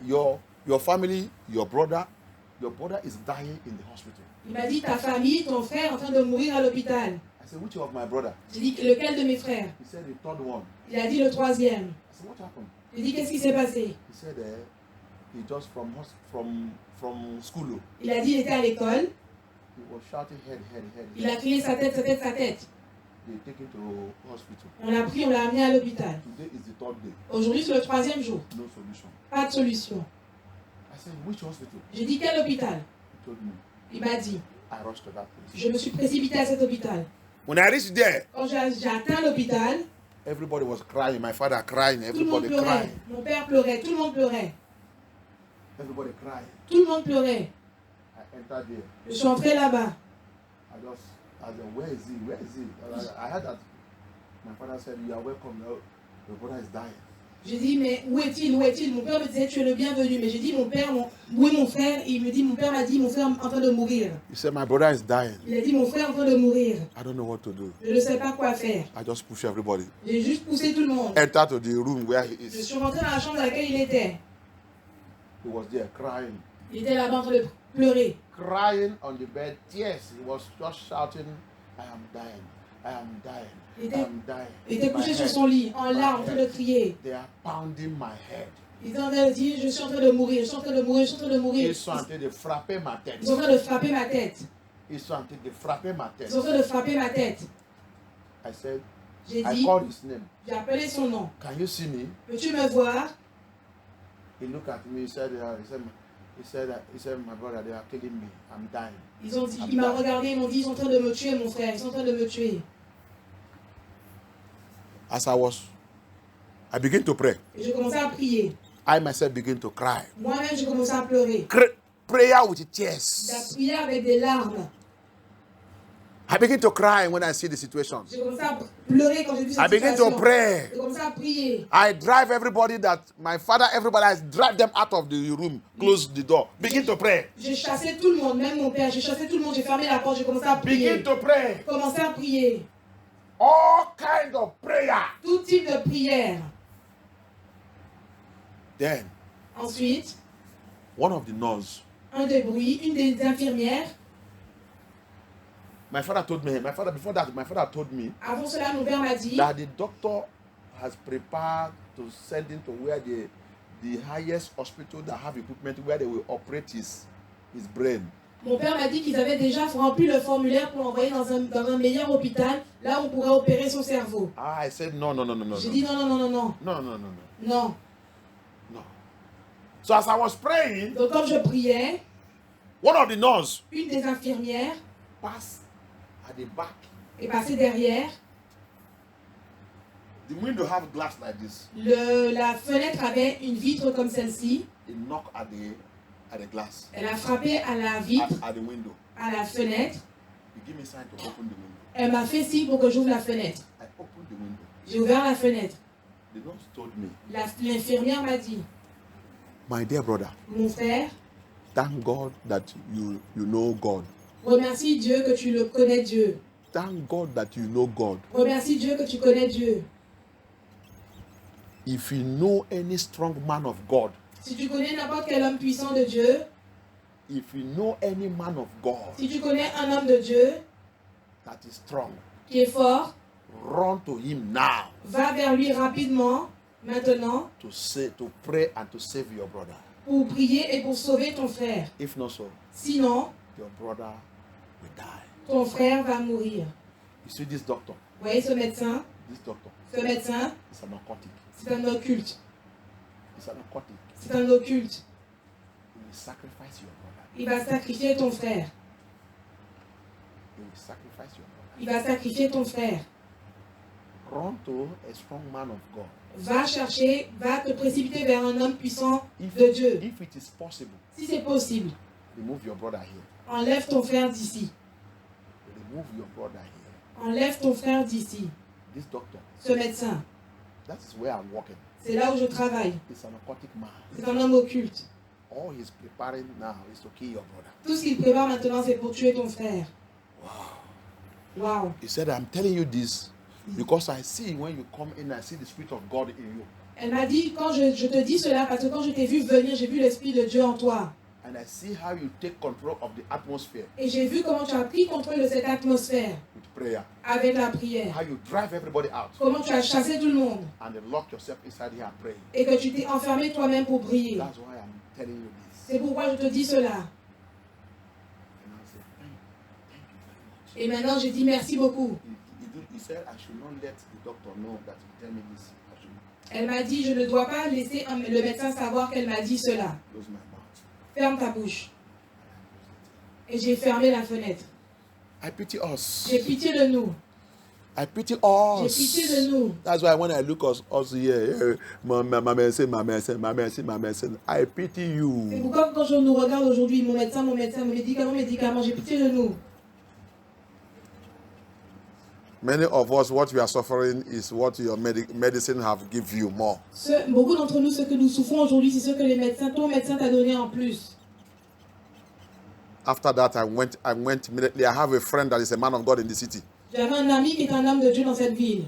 Your family, your brother is dying in the hospital. Il m'a dit, ta famille, ton frère est en train de mourir à l'hôpital. I said, which of my brother? J'ai dit, lequel de mes frères? He said, the third one. Il a dit, le troisième. I said, what happened? J'ai dit, qu'est-ce qui s'est passé? He said, he just from school. Il a dit, il était à l'école. He was shouting, head. Il a crié sa tête. They take him to hospital. On l'a pris, on l'a amené à l'hôpital. Today is the third day. Aujourd'hui, c'est le troisième jour. No solution. Pas de solution. I said, which hospital? J'ai dit, quel hôpital? He told me. Il m'a dit. I rushed to that place. Je me suis précipité à cet hôpital. When I reached there, Quand j'ai atteint l'hôpital, everybody was crying. My father crying. tout le monde Everybody pleurait. crying. Mon père pleurait. Tout le monde pleurait. Everybody crying. Tout le monde pleurait. I entered there. Je suis entré là-bas. I said, where is he? I heard that my father said, you are welcome. Your brother is dying. J'ai dit, mais où est-il? Mon père me disait, tu es le bienvenu. Mais j'ai dit, où est mon frère? Il me dit, mon père m'a dit, mon frère est en train de mourir. He said, my brother is dying. Il a dit, mon frère est en train de mourir. I don't know what to do. Je ne sais pas quoi faire. I just push everybody. J'ai juste poussé tout le monde. Enter to the room where he Je is. suis rentré dans la chambre dans laquelle il était. He was there crying. Il était là-bas en train de pleurer. Crying on the bed. Tears. He was just shouting, I am dying. I am dying. Il I am dying. était My couché sur head, son lit, en my larmes, en train de head. crier. They are pounding my head. Ils sont en train de dire, je suis en train de mourir, je suis en train de mourir, je suis en train de mourir. Ils sont en train de frapper ma tête. Ils sont en train de frapper ma tête. Ils sont en train de frapper ma Ils tête. sont en train de frapper ma tête. I said, J'ai I dit, called his name. j'ai appelé son nom. Can you see me? Peux-tu me voir? He looked at me. He said, my brother, they are killing me. I'm dying. Ils ont dit, il m'a regardé, ils m'ont dit, ils sont en train de me tuer, mon frère. Ils sont en train de me tuer. As I began to pray. Et je commençais à prier. I myself began to cry. Moi-même, je commençais à pleurer. Prayer with La tears. prière avec des larmes. I began to cry when I see the situation. J'ai commencé à pleurer quand j'ai vu I cette began situation. to pray. J'ai commencé à prier. I drive everybody that my father, everybody, I drive them out of the room, close the door. Begin to pray. J'ai chassé tout le monde, même mon père. J'ai chassé tout le monde, j'ai fermé la porte, j'ai commencé à prier. Begin to pray. J'ai commencé à prier. All kind of prayer. Tout type de prière. Then, Ensuite, one of the nurses, un des bruits, une des infirmières. my father told me, before that, my father told me Avant cela, mon père m'a dit that the doctor has prepared to send him to where the highest hospital that have equipment where they will operate his brain. Mon père m'a dit qu'ils avaient déjà rempli le formulaire pour l'envoyer dans un meilleur hôpital, là où on pourrait opérer son cerveau. I said, no. J'ai dit non, non, non, non, non. No. Non. So as I was praying, Donc comme je priais, one of the nurses une des infirmières passed at the back. est passée derrière. The window have glass like this. La fenêtre avait une vitre comme celle-ci. He knocked at the glass. Elle a frappé à la vitre, At the window. à la fenêtre. He gave me a sign to open the window. Elle m'a fait signe pour que j'ouvre la fenêtre. I opened the window. J'ai ouvert la fenêtre. The nurse told me, L'infirmière m'a dit, my dear brother, mon frère, thank God that you know God. remercie Dieu que tu le connais Dieu. Thank God that you know God. Remercie Dieu que tu connais Dieu. If you know any strong man of God, Si tu connais n'importe quel homme puissant de Dieu, if you know any man of God si tu connais un homme de Dieu that is strong, qui est fort, run to him now va vers lui rapidement, maintenant, to pray and to save your brother. pour prier et pour sauver ton frère. If not so, Sinon, your brother will die. ton frère va mourir. You see this doctor, Vous voyez ce médecin? this doctor Ce médecin, is an occultic. c'est un occulte. It's an occultic. C'est un occulte. He will sacrifice your brother. Il va sacrifier ton frère. He will sacrifice your brother. Il va sacrifier ton frère. Run to a strong man of God. Va chercher, va te précipiter vers un homme puissant de Dieu. If it is possible, Si c'est possible, remove your brother here. enlève ton frère d'ici. Remove your brother here. Enlève ton frère d'ici. This doctor, Ce médecin, that is where I'm working. c'est là où je travaille. He's an occultic man. C'est un homme occulte. All he's preparing now is to kill your brother. Tout ce qu'il prépare maintenant, c'est pour tuer ton frère. Wow. He said, I'm telling you this because I see when you come in, I see the Spirit of God in you. Elle m'a dit, quand je te dis cela, parce que quand je t'ai vu venir, j'ai vu l'Esprit de Dieu en toi. And I see how you take control of the atmosphere Et j'ai vu comment tu as pris contrôle de cette atmosphère with prayer. avec la prière. How you drive everybody out Comment tu as chassé tout le monde and then lock yourself inside here and pray. et que tu t'es enfermé toi-même pour prier. That's why I'm telling you this. C'est pourquoi je te dis cela. And I said, thank you very much. Et maintenant, j'ai dit merci beaucoup. He said, I should not let the doctor know that you tell me this. I should Elle m'a dit, je ne dois pas laisser le médecin savoir qu'elle m'a dit cela. close my mouth. Ferme ta bouche. Et j'ai fermé la fenêtre. I pity us. J'ai pitié de nous. I pity J'ai us. pitié de nous. That's why when I look us here, my medicine, I pity C'est you. pourquoi quand je nous regarde aujourd'hui, mon médicament, j'ai pitié de nous. Many of us, what we are suffering is what your medicine have give you more. Beaucoup d'entre nous, ce que nous souffrons aujourd'hui, c'est ce que ton médecin t'a donné en plus. After that, I went immediately. I have a friend that is a man of God in the city. J'avais un ami qui est un homme de Dieu dans cette ville.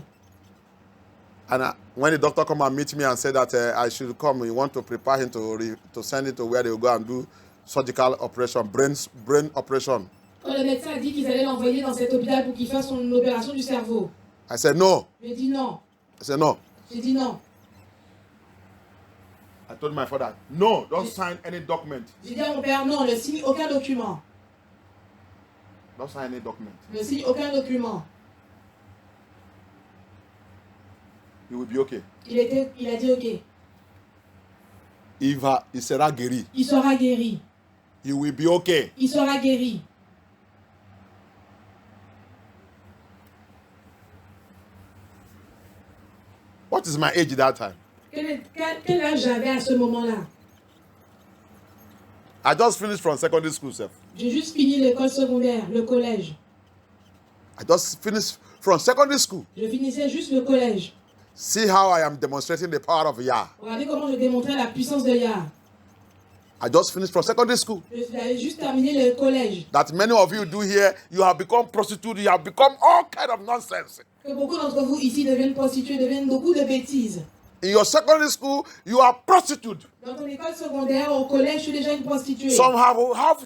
And when the doctor come and meet me and said that I should come, we want to prepare him to send him to where they will go and do surgical operation, brain operation. Quand le médecin a dit qu'ils allaient l'envoyer dans cet hôpital pour qu'il fasse son opération du cerveau, I said, no. j'ai dit non. I said, no. J'ai dit non. I told my father, no, don't sign any document. J'ai dit à mon père, non, ne signe aucun document. Don't sign any document. Ne signe aucun document. He will be okay. Il a dit ok. Il sera guéri. Il sera guéri. He will be okay. Il sera guéri. What is my age that time? Quel âge j'avais à ce moment-là? I just finished from secondary school, sir. J'ai juste fini l'école secondaire, le collège. I just finished from secondary school. Je finissais juste le collège. See how I am demonstrating the power of Yah. Regardez comment je démontrais la puissance de Yah. I just finished from secondary school. J'avais juste terminé le collège. That many of you do here, you have become prostitutes, you have become all kind of nonsense. Que beaucoup d'entre vous ici deviennent prostituées, deviennent beaucoup de bêtises. In your secondary school, you are prostitute. Dans ton école secondaire, au collège, je suis déjà une prostituée. Some have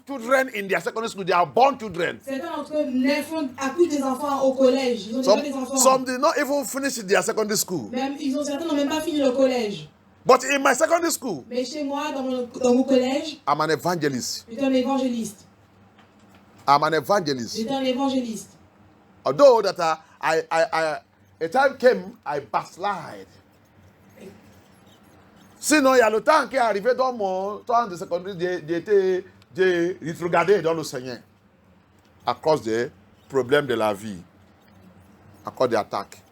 children in their secondary school, they are born children. Certains d'entre eux accouchent des enfants au collège. Ils ont déjà des enfants. Some did not even finish their secondary school. Même, certains n'ont même pas fini le collège. But in my secondary school, Mais chez moi, dans mon collège, I'm an evangelist. j'étais un évangéliste. I'm an evangelist. J'étais un évangéliste. Although that a time came, I backslide. Sinon, il y a le temps qui est arrivé dans mon temps de secondaire, j'ai rétrogradé dans le Seigneur à cause des problèmes de la vie, à cause des attaques.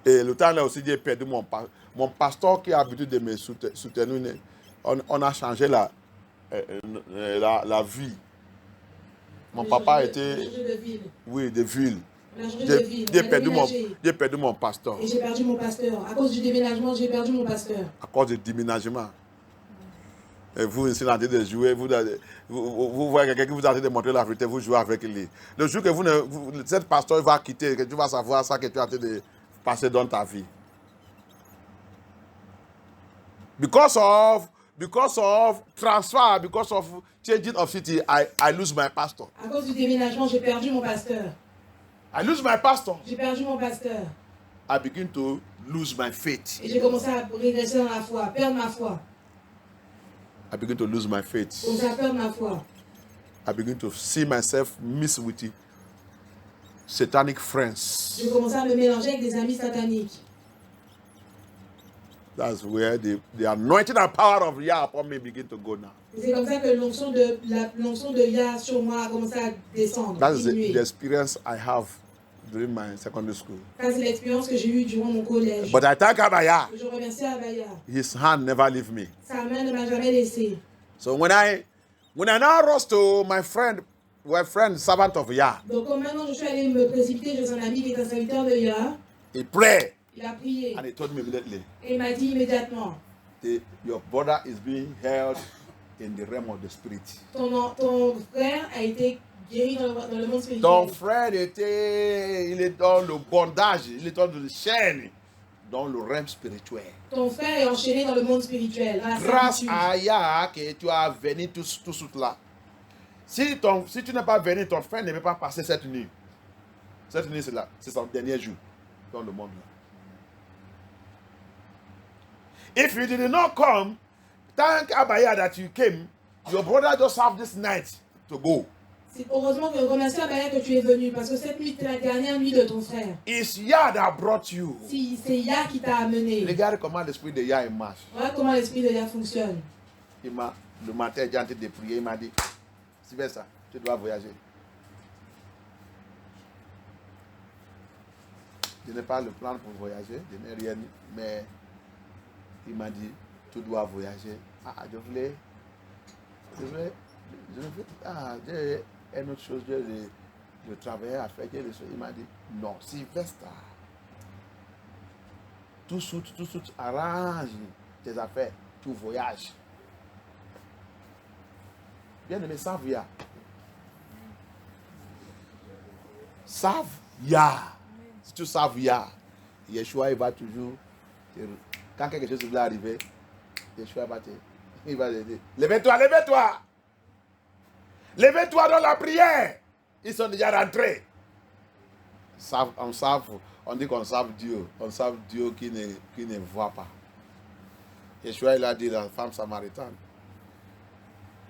Et le temps là aussi, j'ai perdu mon pasteur qui a l'habitude de me soutenir. On a changé la vie. Mon papa était... De ville. Oui, de ville. J'ai perdu mon pasteur. Et j'ai perdu mon pasteur. À cause du déménagement, j'ai perdu mon pasteur. À cause du déménagement. Et vous, ici, en train de jouer, vous voyez quelqu'un qui vous a en train de montrer la vérité, vous jouez avec lui. Le jour que cette pasteur va quitter, que tu vas savoir ça que tu es en train de passer dans ta vie. Because of transfer, because of changing of city, I lose my pastor. À cause du déménagement, j'ai perdu mon pasteur. I lose my pastor. J'ai perdu mon pasteur. I begin to lose my faith. Et j'ai commencé à régresser dans la foi, perdre ma foi. I begin to lose my faith. J'ai commencé à perdre ma foi. I begin to see myself mix with satanic friends. J'ai commencé à me mélanger avec des amis sataniques. That's where the anointing and power of Yah upon me begin to go now. C'est comme ça que l'onction de Yah sur moi a commencé à descendre. That's the experience I have during my secondary school. Ça, c'est l'expérience que j'ai eue durant mon collège. But I thank Abaya. Je remercie Abaya. His hand never leave me. Sa main ne m'a jamais laissé. So when I now rose to my friend, servant of Yah, Donc quand maintenant je suis allé me précipiter chez un ami qui est un serviteur de Yah, he prayed il a prié. and he told me immediately, Et il m'a dit immédiatement, your brother is being held in the realm of the spirit. ton frère a été guéri dans le monde spirituel. Ton frère il est dans le bondage, il est dans le chaîne, dans le realm spirituel. Ton frère est enchaîné dans le monde spirituel, dans la Grâce servitude. à Yah que tu as venu tout là. Si tu n'es pas venu, ton frère ne peut pas passer cette nuit. Cette nuit, c'est son dernier jour dans le monde. If you did not come, thank Abaya that you came. Your brother just have this night to go. C'est heureusement que remercie Abaya que tu es venu, parce que cette nuit, c'est la dernière nuit de ton frère. It's Yah that brought you. Si c'est Yah qui t'a amené. Regarde comment l'esprit de Yah marche. Voilà comment l'esprit de Yah fonctionne. Le matin, j'ai en train de prier, il m'a dit, si fais ça, tu dois voyager. Je n'ai pas le plan pour voyager, je n'ai rien, mais il m'a dit, tu dois voyager. J'ai une autre chose, je travaillais à faire. Il m'a dit, non, Sylvestre, tout de suite, arrange tes affaires, tu voyages. Bien aimé, savent Yah. Savent Yah. Si tu saves Yah, Yeshua, il va toujours... Quand quelque chose va arriver, Yeshua va te dire, lève-toi, lève-toi. Lève-toi dans la prière. Ils sont déjà rentrés. On dit qu'on savent Dieu. On savent Dieu qui ne voit pas. Yeshua, il a dit à la femme samaritaine,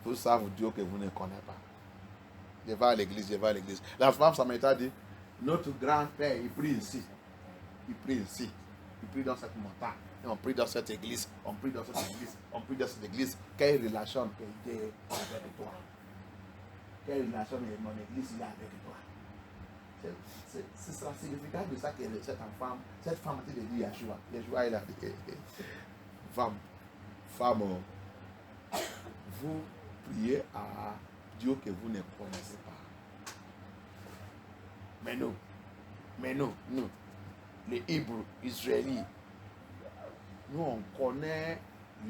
vous savez Dieu que vous ne connaissez pas. Je vais à l'église, je vais à l'église. La femme samaritaine dit, notre grand-père, il prie ici. Il prie ici. Il prie dans cette montagne. Et on prie dans cette église. On prie dans cette église. On prie dans cette église. Quelle relation que Dieu a avec toi? Quelle relation que mon église il a avec toi? C'est la signification de ça que cette femme a dit Yeshua. Yeshua, il a dit, femme, vous priez à Dieu que vous ne connaissez pas. Mais nous, les Hébreux, Israélites, nous on connaît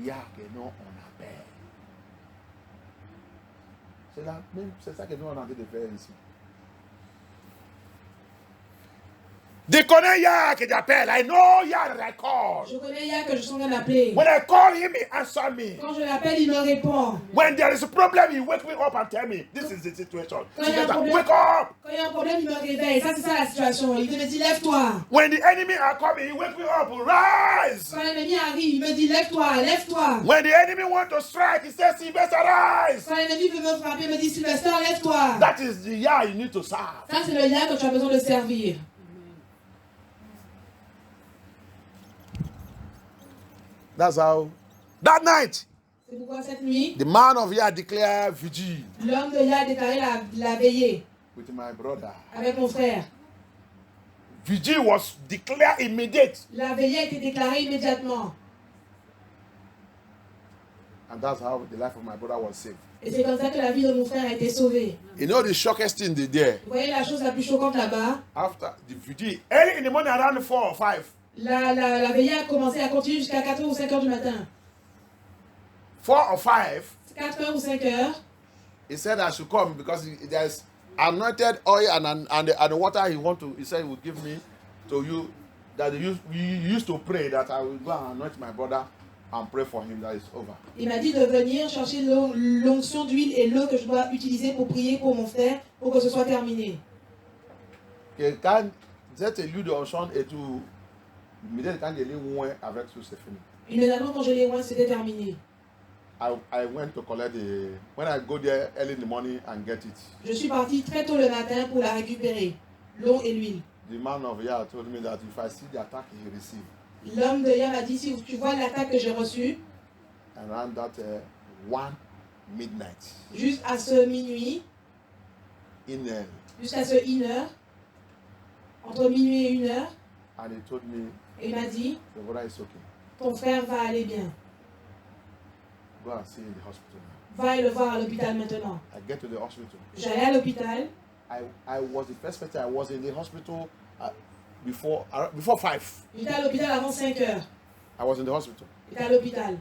Yah que nous on appelle. C'est ça que nous on est en train de faire ici. De connaître Yah que j'appelle. I know Yah that I call. Je connais Yah que je suis en train d'appeler. When I call him, he answer me. Quand je l'appelle, il me répond. When there is a problem, he wake me up and tell me, this is the situation. Quand il y a un problème, Wake up. Quand il y a un problème, il me réveille. Ça, c'est ça la situation. Il me dit, lève-toi. When the enemy are coming, he wake me up, rise. Quand l'ennemi arrive, il me dit, lève-toi, lève-toi. When the enemy want to strike, he says, Sylvester, rise. Quand l'ennemi veut me frapper, il me dit, Sylvester, lève-toi. That is the Yah you need to serve. Ça, c'est le Yah que tu as besoin de servir. That's how. That night, C'est pourquoi cette nuit, the man of Yah declared vigil l'homme de Yah a déclaré la veillée with my brother. avec mon frère. Vigil was declared immediate. La veillée a été déclarée immédiatement. And that's how the life of my brother was saved. Et c'est comme ça que la vie de mon frère a été sauvée. You know the shockest thing there? Vous voyez la chose la plus choquante là-bas? After the vigil, early in the morning around 4 or 5. La veillée a commencé à continuer jusqu'à 4h ou 5h du matin. 4 or 5. 4h ou 5h. He said I should come because there's anointed oil and the water he said he would give me to you that you used to pray that I will go and anoint my brother and pray for him that it's over. Il m'a dit de venir chercher l'onction d'huile et l'eau que je dois utiliser pour prier pour mon frère pour que ce soit terminé. Que quand cette l'huile d'onction et tout, quand il est loin avec tout c'est fini. Immédiatement quand je l'ai oint, c'était terminé. I went to collect when I go there early in the morning and get it. Je suis parti très tôt le matin pour la récupérer, l'eau et l'huile. The man of Yah told me that if I see the attack he received. L'homme de Yah m'a dit, si tu vois l'attaque que j'ai reçue, around that 1 midnight. Juste à ce minuit, jusqu'à ce 1h, entre minuit et 1h, and he told me, et il m'a dit, the brother is okay. Ton frère va aller bien. Go and see in the hospital now. Va le voir à l'hôpital maintenant. I get to the hospital. J'allais à l'hôpital. I was the first person. I was in the hospital before 5. J'étais à l'hôpital avant 5h. I was in the hospital. J'étais à l'hôpital.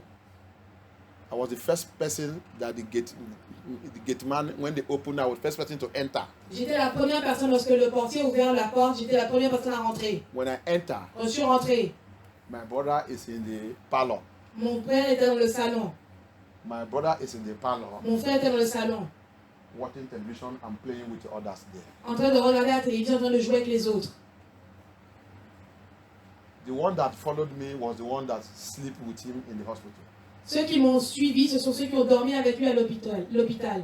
I was the first person that the gate man, when they opened, I was the first person to enter. J'étais la première personne lorsque le portier a ouvert la porte. J'étais la première personne à rentrer. When I enter, quand je suis rentré, my brother is in the parlor. Mon frère était dans le salon. My brother is in the parlor. Mon frère était dans le salon. Watching television and playing with the others there. En train de regarder la télévision, en train de jouer avec les autres. The one that followed me was the one that slept with him in the hospital. Ceux qui m'ont suivi, ce sont ceux qui ont dormi avec lui à l'hôpital.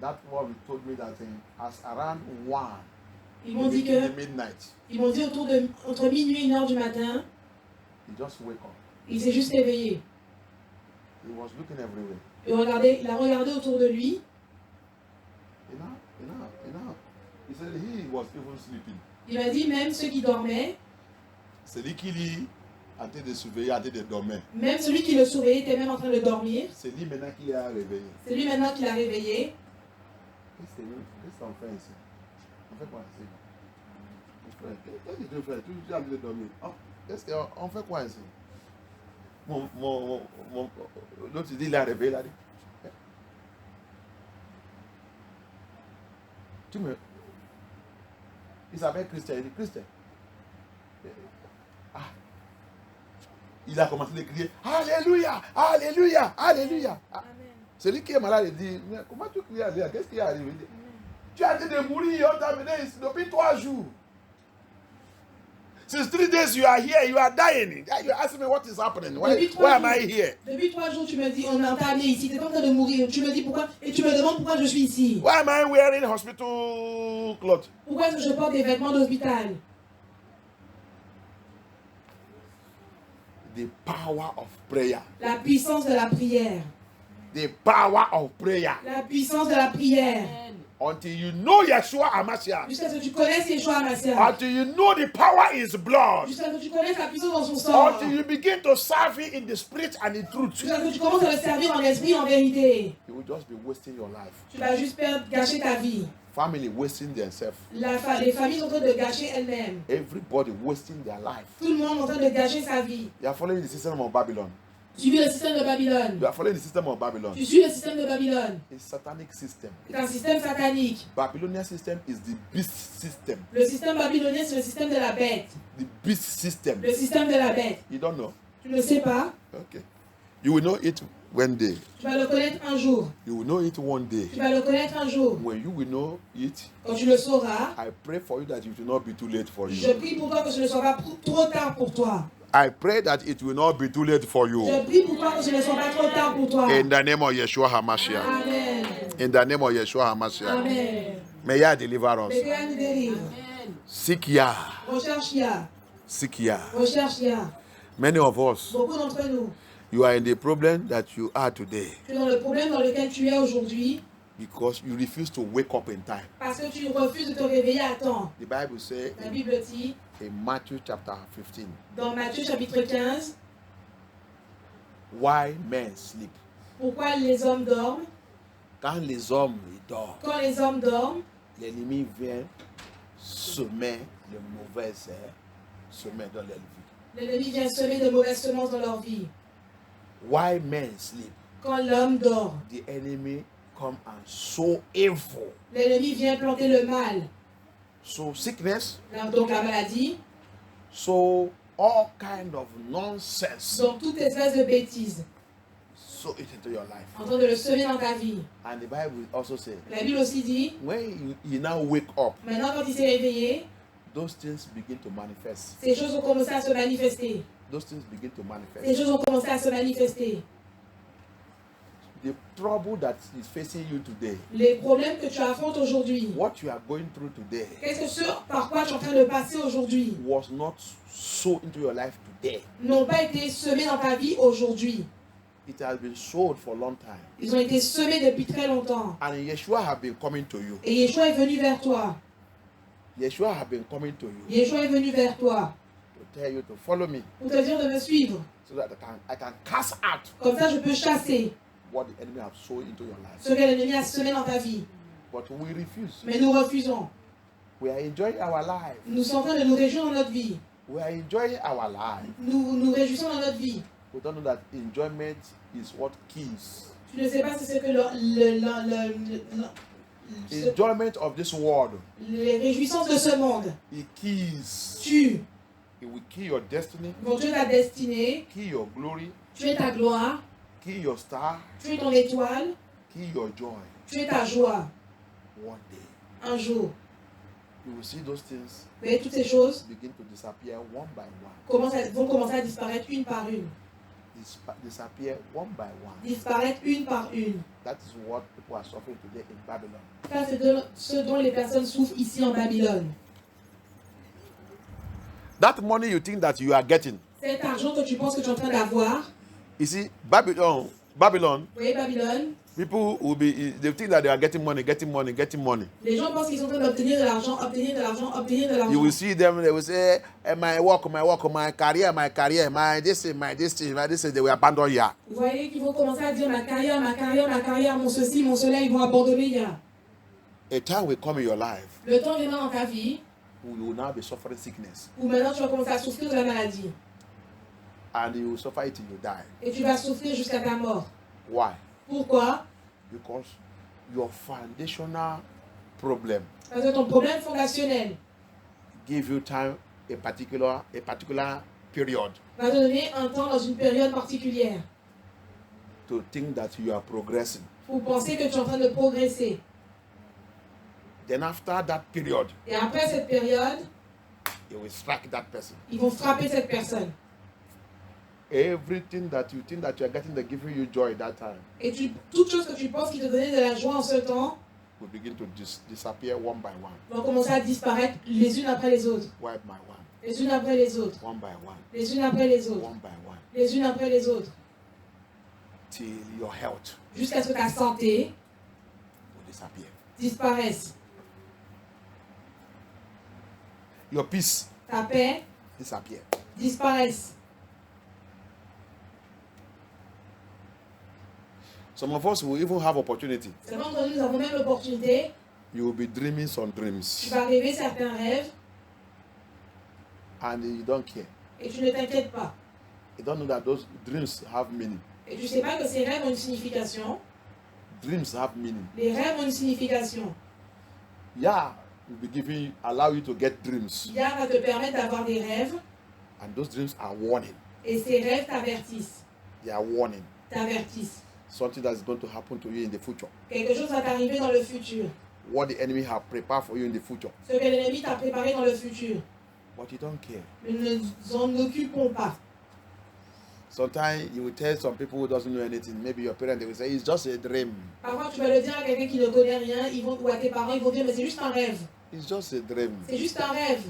That one told me that as around 1. Ils m'ont dit que midnight. Ils m'ont dit entre minuit et 1h du matin. He just wake up. Il s'est juste éveillé. He was looking everywhere. Il a regardé autour de lui. He said he was even sleeping. Il m'a dit même ceux qui dormaient. C'est lui qui a été de surveiller, a été de dormir. Même celui qui le surveillait était même en train de dormir. C'est lui maintenant qui l'a réveillé. C'est lui maintenant qui l'a réveillé. Qu'est-ce qu'on fait ici? On fait quoi ici? Qu'est-ce que tu fais? Tu es en train de dormir. Qu'est-ce qu'on fait quoi ici? L'autre dit, il a réveillé là. Il s'appelle Christian. Il dit Christian. Il a commencé à crier Alléluia, Alléluia, Alléluia. Celui qui est malade, il dit, mais comment tu cries à Dieu? Qu'est-ce qui est arrivé? Il dit, tu as dit de mourir, on t'a amené ici depuis 3 jours. Since 3 days you are here, you are dying. You ask me what is happening. Why am I here? Depuis 3 jours, tu me dis, on t'a amené ici, tu es en train de mourir. Tu me dis pourquoi, et tu me demandes pourquoi je suis ici. Why am I wearing hospital clothes? Pourquoi est-ce que je porte des vêtements d'hôpital? The power of prayer. La puissance de la prière. The power of prayer. La puissance de la prière. Until you know Yeshua HaMashiach. Jusqu'à ce que tu connaisses Yeshua HaMashiach. Until you know the power is blood. Jusqu'à ce que tu connaisses la puissance dans son sang. Until you begin to serve Him in the spirit and in truth. Jusqu'à ce que tu commences à le servir en esprit et en vérité. You will just be wasting your life. Tu vas juste gâcher ta vie. Family wasting themselves. Les familles sont en train de gâcher elles-mêmes. Everybody wasting their life. Tout le monde est en train de gâcher sa vie. You are following the system of Babylon. Tu suis le système de Babylone. You are following the system of Babylon. Tu suis le système de Babylone. It's a satanic system. C'est un système satanique. Babylonian system is the beast system. Le système babylonien, c'est le système de la bête. The beast system. Le système de la bête. You don't know? Tu ne le sais pas. Okay. You will know it one day. Tu vas le connaître un jour. You will know it one day. Tu vas le connaître un jour. When you will know it, Quand tu le sauras, I pray for you that it will not be too late for je you. prie pour toi que ce ne soit pas trop tard pour toi. I pray that it will not be too late for Je you. prie pour toi que ce ne soit pas trop tard pour toi. In the name of Yeshua HaMashiach. Amen. In the name of Yeshua HaMashiach. Amen. May Yah deliver us. Mais que Yah nous délivre. Seek Yah. Recherche Yah. Seek Yah. Recherche Yah. Many of us, Beaucoup d'entre nous, you are in the problem that you are today tu es dans le problème dans lequel tu es aujourd'hui because you refuse to wake up in time. parce que tu refuses de te réveiller à temps. The Bible says La Bible dit in Matthew chapter 15, dans Matthieu chapitre 15, why men sleep. pourquoi les hommes dorment. Quand les hommes ils dorment, Quand les hommes dorment, l'ennemi vient semer de mauvaises semelles dans leur vie. l'ennemi vient semer de mauvaises semences dans leur vie. Why men sleep? Quand l'homme dort, The enemy come and sow evil. l'ennemi vient planter le mal. So sickness, Donc la maladie, so all kind of nonsense. donc toute espèce de bêtise, Sow it into your life. en train de le semer dans ta vie. And the Bible also says, La Bible aussi dit, when you now wake up, maintenant quand il s'est réveillé, those things begin to manifest. ces choses ont commencé à se manifester. Those things begin to Ces manifest. choses ont commencé à se manifester. The trouble that is facing you today, Les problèmes que tu affrontes aujourd'hui, what you are going through today, qu'est-ce que ce par quoi tu es en train de passer aujourd'hui, was not sown into your life today. n'ont pas été semés dans ta vie aujourd'hui. It has been sowed for a long time. Ils ont été semés depuis très longtemps. And Yeshua have been coming to you. Et Yeshua est venu vers toi. Yeshua have been coming to you Yeshua est venu vers toi to tell you to follow me pour te dire de me suivre. so that I can cast out Comme ça, je peux chasser what the enemy have sown into your life. ce que l'ennemi a semé dans ta vie. But we refuse. Mais nous refusons. We are enjoying our life. Nous sommes en train de nous réjouir dans notre vie. We are enjoying our life. Nous nous réjouissons dans notre vie. We don't know that enjoyment is what kills. Tu ne sais pas si c'est que Enjoyment of this world, les réjouissances de ce monde it kills. tuent. It will kill your destiny, Vont tuer ta destinée, kill your glory, tuer ta gloire, kill your star, tuer ton étoile, kill your joy. tuer ta joie. One day, Un jour. you will see those things Vous voyez, toutes ces choses begin to disappear one by one. vont commencer à disparaître une par une. Disappear one by one. Disparaître une par une. That is what people are suffering today in Babylon. Ça, c'est ce dont les personnes souffrent ici en Babylone. That money you think that you are getting, Cet argent que tu penses que tu es en train d'avoir, you see, Babylon, vous voyez Babylone, people will be, they think that they are getting money. les gens pensent qu'ils sont en train d'obtenir de l'argent, obtenir de l'argent, obtenir de You l'argent. will see them, they will say, my work, my career, my this, they will abandon here. Vous voyez qu'ils vont commencer à dire ma carrière, mon ceci, mon cela, ils vont abandonner Yah. A time will come in your life, Le temps viendra dans ta vie you will now be suffering sickness, où maintenant tu vas commencer à souffrir de la maladie. and you will suffer it till you die. Et tu vas souffrir jusqu'à ta mort. Why? Pourquoi? Because your foundational problem Parce que ton problème fondationnel give you time, a particular period. va te donner un temps dans une période particulière. to think that you are progressing. Pour penser que tu es en train de progresser. Then after that period, Et après cette période, you will strike that person. ils vont frapper cette personne. Everything that you think that you are getting, they give you joy that time, Et toute chose que tu penses qui te donnait de la joie en ce temps will begin to disappear one by one. vont commencer à disparaître les unes après les autres. One by one. Les unes après les autres. One by one. Les unes après les autres. One by one. Les unes après les autres. Till your health Jusqu'à ce que ta santé will disappear. disparaisse. Your peace Ta paix disappear. disparaisse. Some of us will even have opportunity. Certains d'entre nous avons même l'opportunité. You will be dreaming some Tu dreams vas rêver certains rêves and you don't care. et tu ne t'inquiètes pas. You don't know that those dreams have meaning. Et tu ne sais pas que ces rêves ont une signification. Dreams have meaning. Les rêves ont une signification. Yeah, will be giving, allow you to get dreams, Yah va te permettre d'avoir des rêves and those dreams are warning. et ces rêves t'avertissent. They are warning. T'avertissent. Something that is going to happen to you in the future. Quelque chose va t'arriver dans le futur. What the enemy have prepared for you in the future. Ce que l'ennemi t'a préparé dans le futur. But you don't care. Nous ne nous en occupons pas. Sometimes you will tell some people who doesn't know anything. Maybe your parents, they will say, it's just a dream. Parfois, tu vas le dire à quelqu'un qui ne connaît rien, ou à tes parents, ils vont dire, mais c'est juste un rêve. It's just a dream. C'est juste un rêve.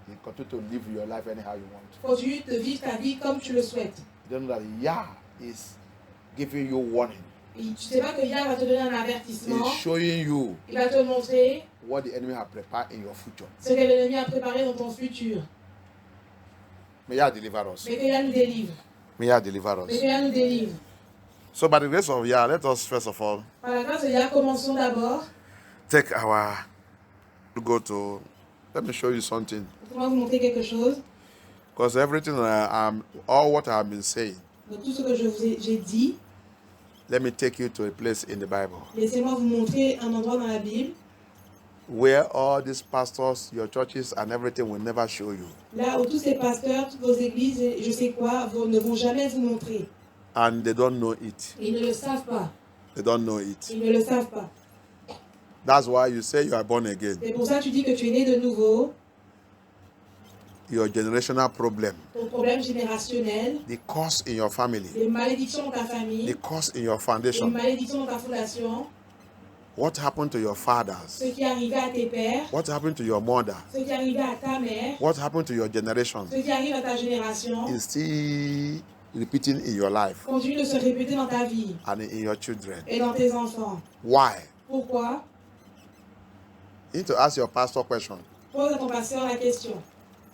You continue to live your life anyhow you want. Continue de vivre ta vie comme tu le souhaites. You don't know that Yah is giving you warning. Et tu ne sais pas que Yah va te donner un avertissement. He's showing you Il va te montrer what the enemy have prepared in your future. ce que l'ennemi a préparé dans ton futur. May Yah deliver us. Mais que Yah nous délivre. May Yah deliver Mais us. que Yah nous délivre. So by the grace of Yah, let us first of all Par la grâce de Yah, commençons d'abord. take our, go to, let me show you something. On va vous montrer quelque chose. Because everything, all what I have been saying, De tout ce que j'ai dit, let me take you to a place in the Bible laissez-moi vous montrer un endroit dans la Bible. where all these pastors, your churches, and everything will never show you. Là où tous ces pasteurs, toutes vos églises, et je sais quoi, ne vont jamais vous montrer. And they don't know it. Ils ne le savent pas. They don't know it. Ils ne le savent pas. That's why you say you are born again. C'est pour ça que tu dis que tu es né de nouveau. Your generational problem, Ton problème générationnel, the curse in your family, les malédictions dans ta the famille, curse in your les foundation, malédictions dans ta fondation, what happened to your fathers, ce qui est arrivé à tes pères, what happened to your mother, ce qui est arrivé à ta mère, what happened to your generation ce qui arrive à ta génération, is still repeating in your life continue de se répéter dans ta vie and in your children. et dans tes enfants. Why? Pourquoi? You need to ask your pastor question. Pose à ton pasteur la question.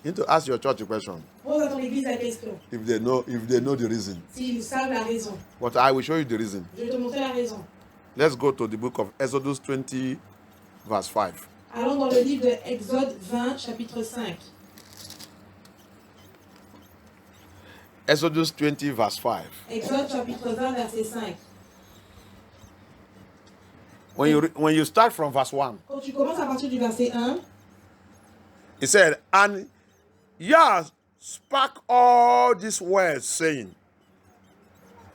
You need to ask your church a question Pose à ton église la question. if they know the reason. S'ils savent la raison. But I will show you the reason. Je vais te montrer la raison. Let's go to the book of Exodus 20, verse 5. Allons dans le livre de Exode 20, chapitre 5. Exodus 20, verse 5. Exode chapitre 20, verset 5. When you start from verse 1, Quand tu commences à partir du verset 1, it said, and Yah spoke all these words, saying,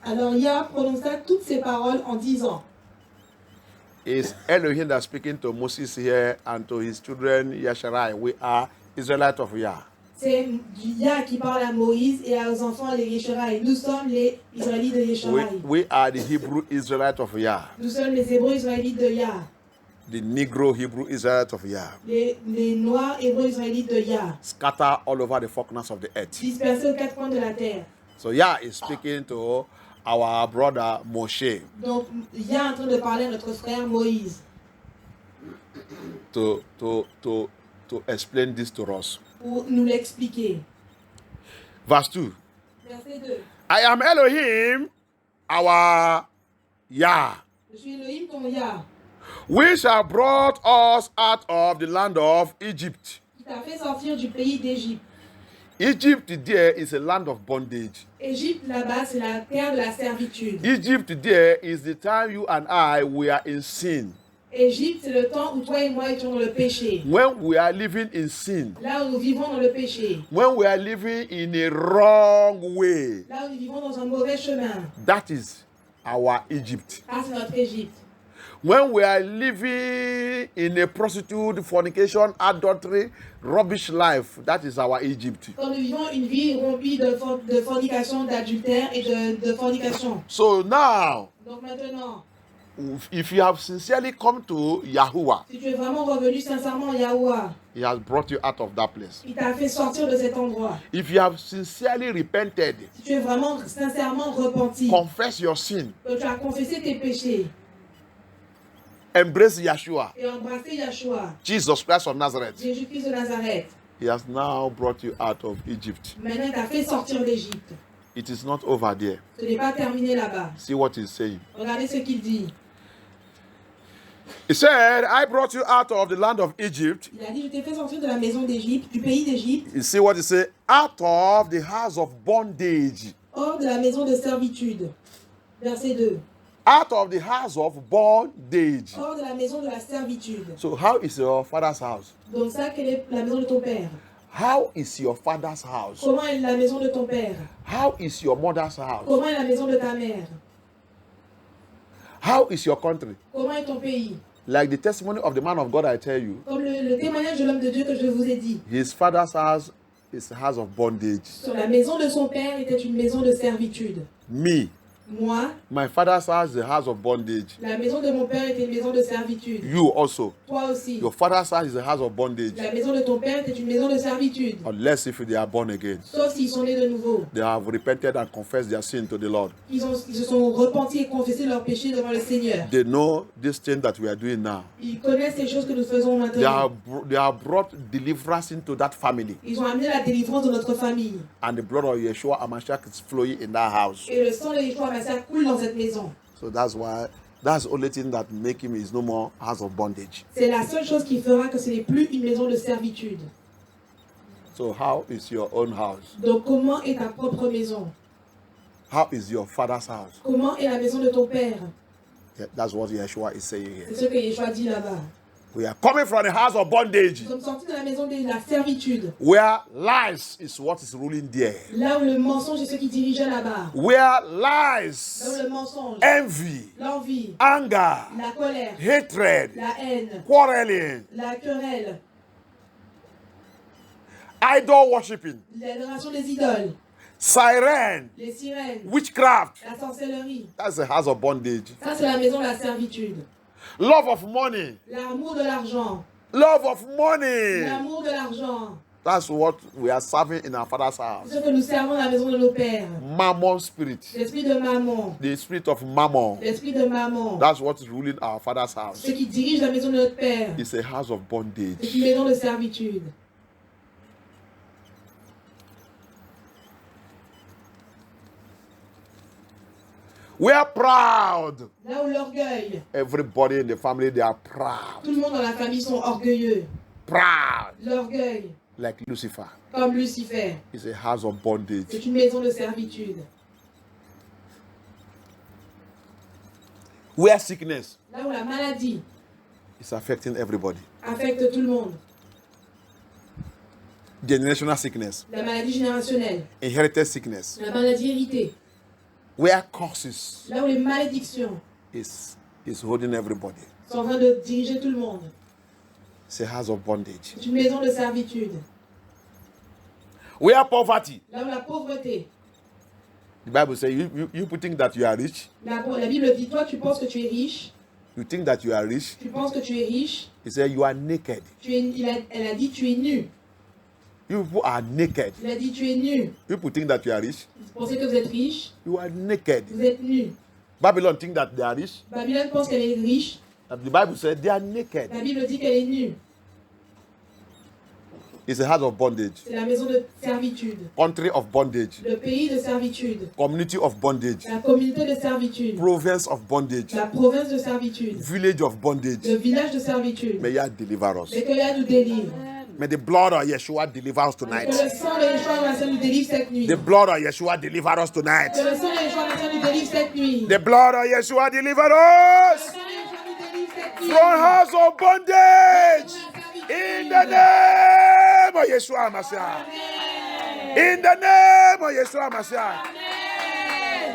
alors Yah prononça toutes ces paroles en disant. is Elohim that's speaking to Moses here and to his children, Yasharai. We are Israelites of Yah. C'est Yah qui parle à Moïse et aux enfants les Yesharai. Nous sommes les Israélites de Yesharai. We are the Hebrew Israelites of Yah. Nous sommes les Hébreux Israélites de Yah. The Negro Hebrew Israelites of Yah. Les Noirs Hébreux Israélites de Yah. Scattered all over the four-corners of the earth. Dispersés aux quatre coins de la terre. So Yah is speaking to our brother Moshe Donc Yah est en train de parler à notre frère Moïse. to explain this to us. Pour nous l'expliquer. Verse 2. Verset 2. I am Elohim, our Yah, Je suis Elohim ton Yah, which have brought us out of the land of Egypt. qui t'a fait sortir du pays d'Égypte. Egypt there is a land of bondage. Égypte là-bas, c'est la terre de la servitude. Egypt there is the time you and I we are in sin. Égypte, c'est le temps où toi et moi étions dans le péché. When we are living in sin. Là où nous vivons dans le péché. When we are living in a wrong way. Là où nous vivons dans un mauvais chemin. That is our Egypt. Ah, c'est notre Égypte. When we are living in a prostitute, fornication, adultery, rubbish life, that is our Egypt. Quand nous vivons une vie remplie de fornication, d'adultère et de fornication. So now, Donc maintenant, if you have sincerely come to Yahuwah, si tu es vraiment revenu sincèrement à Yahuwah, He has brought you out of that place. il t'a fait sortir de cet endroit. If you have sincerely repented, Si tu es vraiment sincèrement repenti, confess your sin, que tu as confessé tes péchés embrace Yeshua, et embrassé Yeshua, Jesus Christ of Nazareth, Jésus-Christ de Nazareth, He has now brought you out of Egypt. maintenant il t'a fait sortir d'Égypte. It is not over there. Ce n'est pas terminé là-bas. See what He's saying. Regardez ce qu'il dit. He said, I brought you out of the land of Egypt. Il a dit, je t'ai fait sortir de la maison d'Égypte, du pays d'Égypte, You see what He said? Out of the house of bondage. hors de la maison de servitude. Verset 2. Out of the house of bondage. Hors de la maison de la servitude. So how is your father's house? Donc ça, quelle est la maison de ton père? How is your father's house? Comment est la maison de ton père? How is your mother's house? Comment est la maison de ta mère? How is your country? Comment est ton pays? Like the testimony of the man of God I tell you, Comme le témoignage de l'homme de Dieu que je vous ai dit. his father's house is a house of bondage. Sur la maison de son père était une maison de servitude. Me, Moi, my father's house is a house of bondage. la maison de mon père était une maison de servitude. You also, Toi aussi. your father's house is a house of bondage. La maison de ton père était une maison de servitude. Unless if they are born again. Sauf s'ils sont nés de nouveau. They have repented and confessed their sin to the Lord. Ils se sont repentis et confessé leurs péchés devant le Seigneur. They know this thing that we are doing now. Ils connaissent les choses que nous faisons They maintenant. have brought deliverance into that family. Ils ont amené la délivrance de notre famille. And the blood of Yeshua Amashiach is flowing in that house. Et le sang de Yeshua Mashiach coule dans cette maison. So that's the only thing that make him is no more house of bondage. C'est la seule chose qui fera que ce n'est plus une maison de servitude. So how is your own house? Donc comment est ta propre maison? How is your father's house? Comment est la maison de ton père? Yeah, that's what Yeshua is saying C'est here. ce que Yeshua dit là-bas. We are coming from the house of bondage, Nous sommes sortis de la maison de la servitude. where lies is what is ruling there. Là où le mensonge est ce qui dirigeait là-bas. Where Là où lies, le mensonge, envy, l'envie, anger, la colère, hatred, la haine, quarreling, la querelle, idol worshipping, l'adoration des idoles, siren, les sirènes, witchcraft. la sorcellerie. That's the house of bondage. Ça, c'est la maison de la servitude. Love of money. L'amour de l'argent. Love of money. L'amour de l'argent. That's what we are serving in our father's C'est house. ce que nous servons dans la maison de nos pères. Mammon spirit. L'esprit de maman. The spirit of mammon. L'esprit de maman. That's what is ruling our father's house. Ce qui dirige la maison de notre père. It's a house of C'est bondage. une maison de servitude. We are proud. Là où l'orgueil. Everybody in the family, they are proud. Tout le monde dans la famille sont orgueilleux. Proud. L'orgueil, Like Lucifer. comme Lucifer, It's a house of bondage. c'est une maison de servitude. Where sickness Là où la maladie is affecting everybody. affecte tout le monde. Generational sickness. La maladie générationnelle, Inherited sickness. la maladie héritée. Where curses Là où les malédictions is holding everybody. sont en train de diriger tout le monde. It's a house of bondage. C'est une maison de servitude. Where poverty. Là où la pauvreté. The Bible says you think that you are rich. La Bible dit, toi tu penses que tu es riche. You think that you are rich. Tu penses que tu es riche. He said you are naked. Elle a dit tu es nu. You people are naked. Il a dit tu es nu. People think that you are rich. Vous pensez que vous êtes riche. You are naked. Vous êtes nu. Babylon think that they are rich. Babylone pense qu'elle est riche. And the Bible said they are naked. La Bible dit qu'elle est nue. It's a house of bondage. C'est la maison de servitude. Country of bondage. Le pays de servitude. Community of bondage. La communauté de servitude. Province of bondage. La province de servitude. Village of bondage. Le village de servitude. May Yah deliver us. Et que Yah nous délivre. May the blood of Yeshua deliver us Que tonight. le sang de Yeshua Mashiach nous délivre cette nuit. The blood of Yeshua deliver us tonight. Que le sang de Yeshua Mashiach nous délivre cette nuit. The blood of Yeshua deliver Que le us sang de Yeshua nous délivre cette nuit. from house of bondage. In the name of Yeshua Mashiach. In the name of Yeshua Mashiach.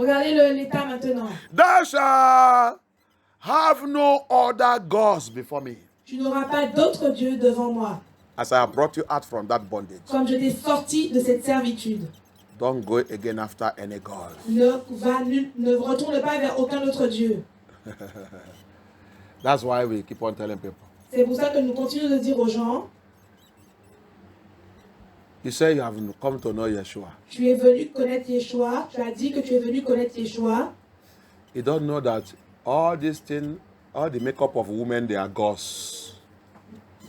Regardez l'état maintenant. Thou shalt have no other gods before me. Tu n'auras pas d'autre Dieu devant moi. As I have brought you out from that bondage, Comme je t'ai sorti de cette servitude. don't go again after any god. Ne retourne pas vers aucun autre Dieu. That's why we keep on telling people. C'est pour ça que nous continuons de dire aux gens, You say you have come to know Yeshua. tu es venu connaître Yeshua. Tu as dit que tu es venu connaître Yeshua. You don't know that all these things, all the makeup of women, they are gods.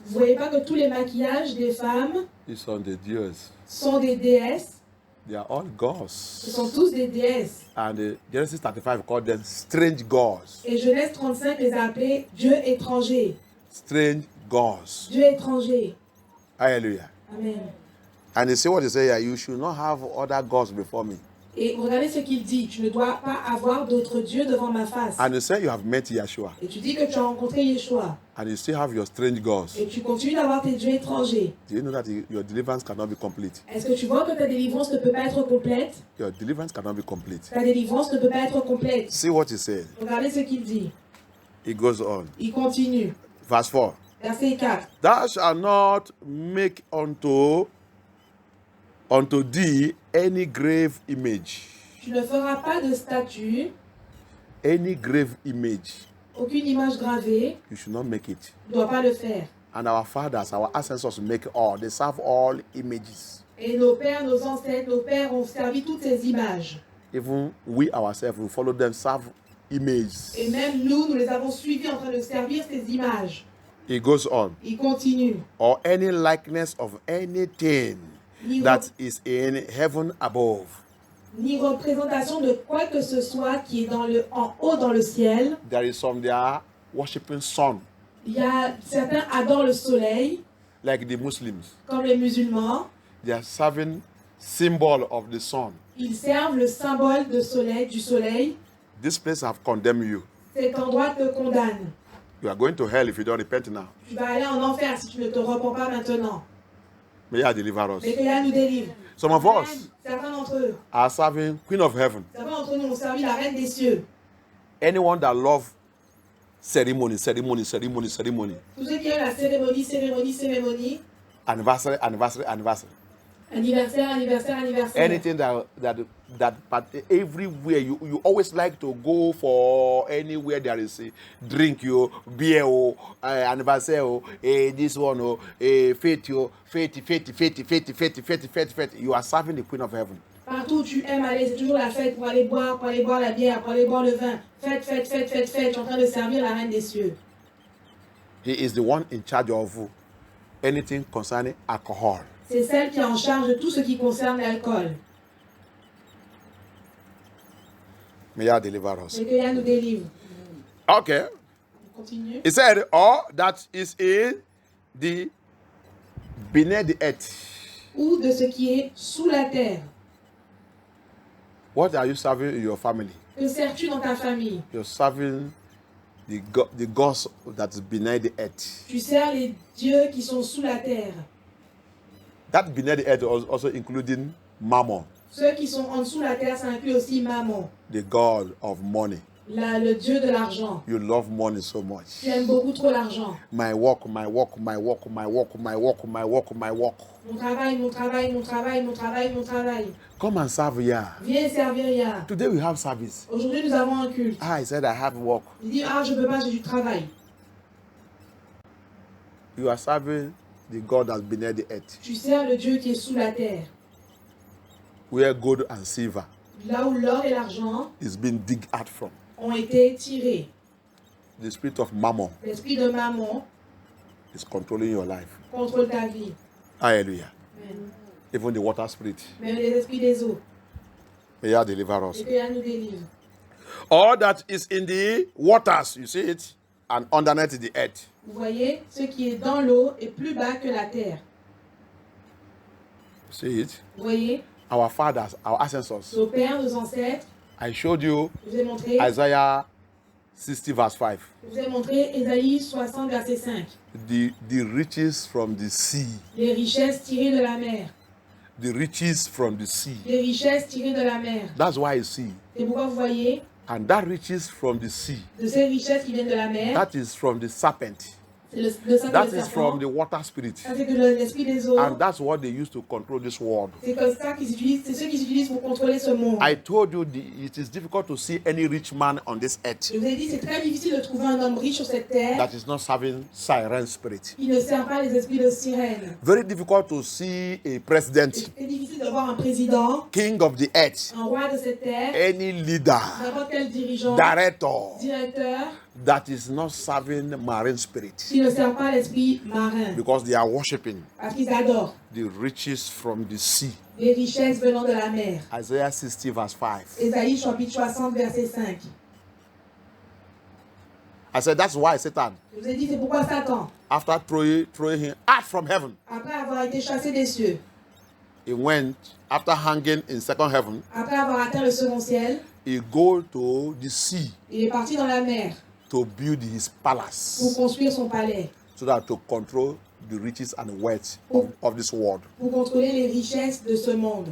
Vous voyez pas que tous les maquillages des femmes These are the deities. sont des déesses. They are all Ce gods. sont tous des déesses. And Genesis 35 called them strange gods. Et Genèse 35 les a appelés Dieu étranger. Strange gods. Dieu étranger. Hallelujah. Amen. And you see what they say here, you should not have other gods before me. Et regardez ce qu'il dit. Tu ne dois pas avoir d'autres dieux devant ma face. And you say you have met Yeshua. Et tu dis que tu as rencontré Yeshua. And you still have your strange gods. Et tu continues d'avoir tes dieux étrangers. Do you know that your deliverance cannot be complete? Est-ce que tu vois que ta délivrance ne peut pas être complète? Your deliverance cannot be complete. Ta délivrance ne peut pas être complète. See what he said. Regardez ce qu'il dit. It goes on. Il continue. Verse 4. Verset 4. Thou shalt not make unto thee any grave image. Tu ne feras pas de statue, Any grave image. aucune image gravée. You should not make it. Tu ne dois pas le faire. And our fathers, our ancestors make all. They serve all images. Et nos pères, nos ancêtres, nos pères ont servi toutes ces images. Even we ourselves, we follow them, serve images. Et même nous, nous les avons suivis en train de servir ces images. It goes on. Il continue. Or any likeness of anything that is in heaven above. Ni représentation de quoi que ce soit qui est en haut dans le ciel. There is some they are worshiping sun, Il y a certains adorent le soleil, like the Muslims. comme les musulmans. They are serving symbol of the sun. Ils servent le symbole du soleil. This place have condemned you. Cet endroit te condamne. You are going to hell if you don't repent now. Tu vas aller en enfer si tu ne te repens pas maintenant. May God deliver us. Mais que Yah nous délivre. Some of us Certains d'entre eux, are serving Queen of Heaven. certains d'entre nous ont servi la reine des cieux. Anyone that love ceremony. Tous ceux qui aiment la cérémonie, Anniversary. anniversaire. Anything that but everywhere you always like to go for anywhere there is a drink, beer, anniversary, this one, fete, you are serving the Queen of Heaven. Partout où tu aimes aller, c'est toujours la fête pour aller boire la bière, pour aller boire le vin. Fête. Tu es en train de servir la reine des cieux. He is the one in charge of anything concerning alcohol. C'est celle qui est en charge de tout ce qui concerne l'alcool. May God deliver us. Mais que Yah nous délivre. Okay. On continue. He said, all that is in the beneath the earth. Ou de ce qui est sous la terre. What are you serving in your family? Que sers-tu dans ta famille? You're serving the gods that is beneath the earth. Tu sers les dieux qui sont sous la terre. That beneath the earth also including Mammon, Ceux qui sont en dessous de la terre, ça inclut aussi Mammon, the god of money. le dieu de l'argent. You love money so much. Tu aimes beaucoup trop l'argent. My work. Mon travail. Come and serve Yah. Viens servir Yah. Today we have service. Aujourd'hui, nous avons un culte. I said I have work. Il dit, je peux pas, j'ai du travail. You are serving the God that's beneath the earth. Tu sers le Dieu qui est sous la terre. Where gold and silver Là où l'or et l'argent is being digged out from. ont été tirés. The spirit of Mammon L'esprit de Mammon is controlling your life. contrôle ta vie. Hallelujah. Amen. Even the water spirit. Même les esprits des eaux. May God deliver us. Et que Yah nous délivre. All that is in the waters, you see it, and underneath the earth. Vous voyez, ce qui est dans l'eau est plus bas que la terre. See it? Vous voyez, Our fathers, our ancestors. nos pères, nos ancêtres, I showed you je vous ai montré, Isaiah 60 verse 5. je vous ai montré Ésaïe 60, verset 5. The riches from the sea. Les richesses tirées de la mer. the riches from the sea. les richesses tirées de la mer. That's why you see. C'est pourquoi vous voyez, And that riches from the sea, de ces richesses qui viennent de la mer, that is from the serpent. c'est le sang That du is serpent. from the water spirit. Ça, c'est que l'esprit des eaux. And that's what they use to control this world. C'est comme ça qu'ils utilisent, c'est ceux qui utilisent pour contrôler ce monde. I told you it is difficult to see any rich man on this earth Je vous ai dit, c'est très difficile de trouver un homme riche sur cette terre that is not serving siren spirit. qui ne sert pas les esprits de sirène. Very difficult to see a president, C'est difficile de voir un président, king of the earth, un roi de cette terre, any leader, n'importe quel dirigeant, director directeur, that is not serving marine spirit qui ne sert pas l'esprit marin. because they are worshiping Parce qu'ils adorent the riches from the sea. les richesses venant de la mer. Isaiah 60 verse 5. Ésaïe chapitre 60 verset 5. I said that's why Satan, Je vous ai dit, c'est pourquoi Satan, after throwing him out from heaven, après avoir été chassé des cieux, he went, after hanging in second heaven, après avoir atteint le second ciel, he go to the sea il est parti dans la mer to build his pour palace construire son palais, so that to control the riches and wealth of this world. pour contrôler les richesses de ce monde.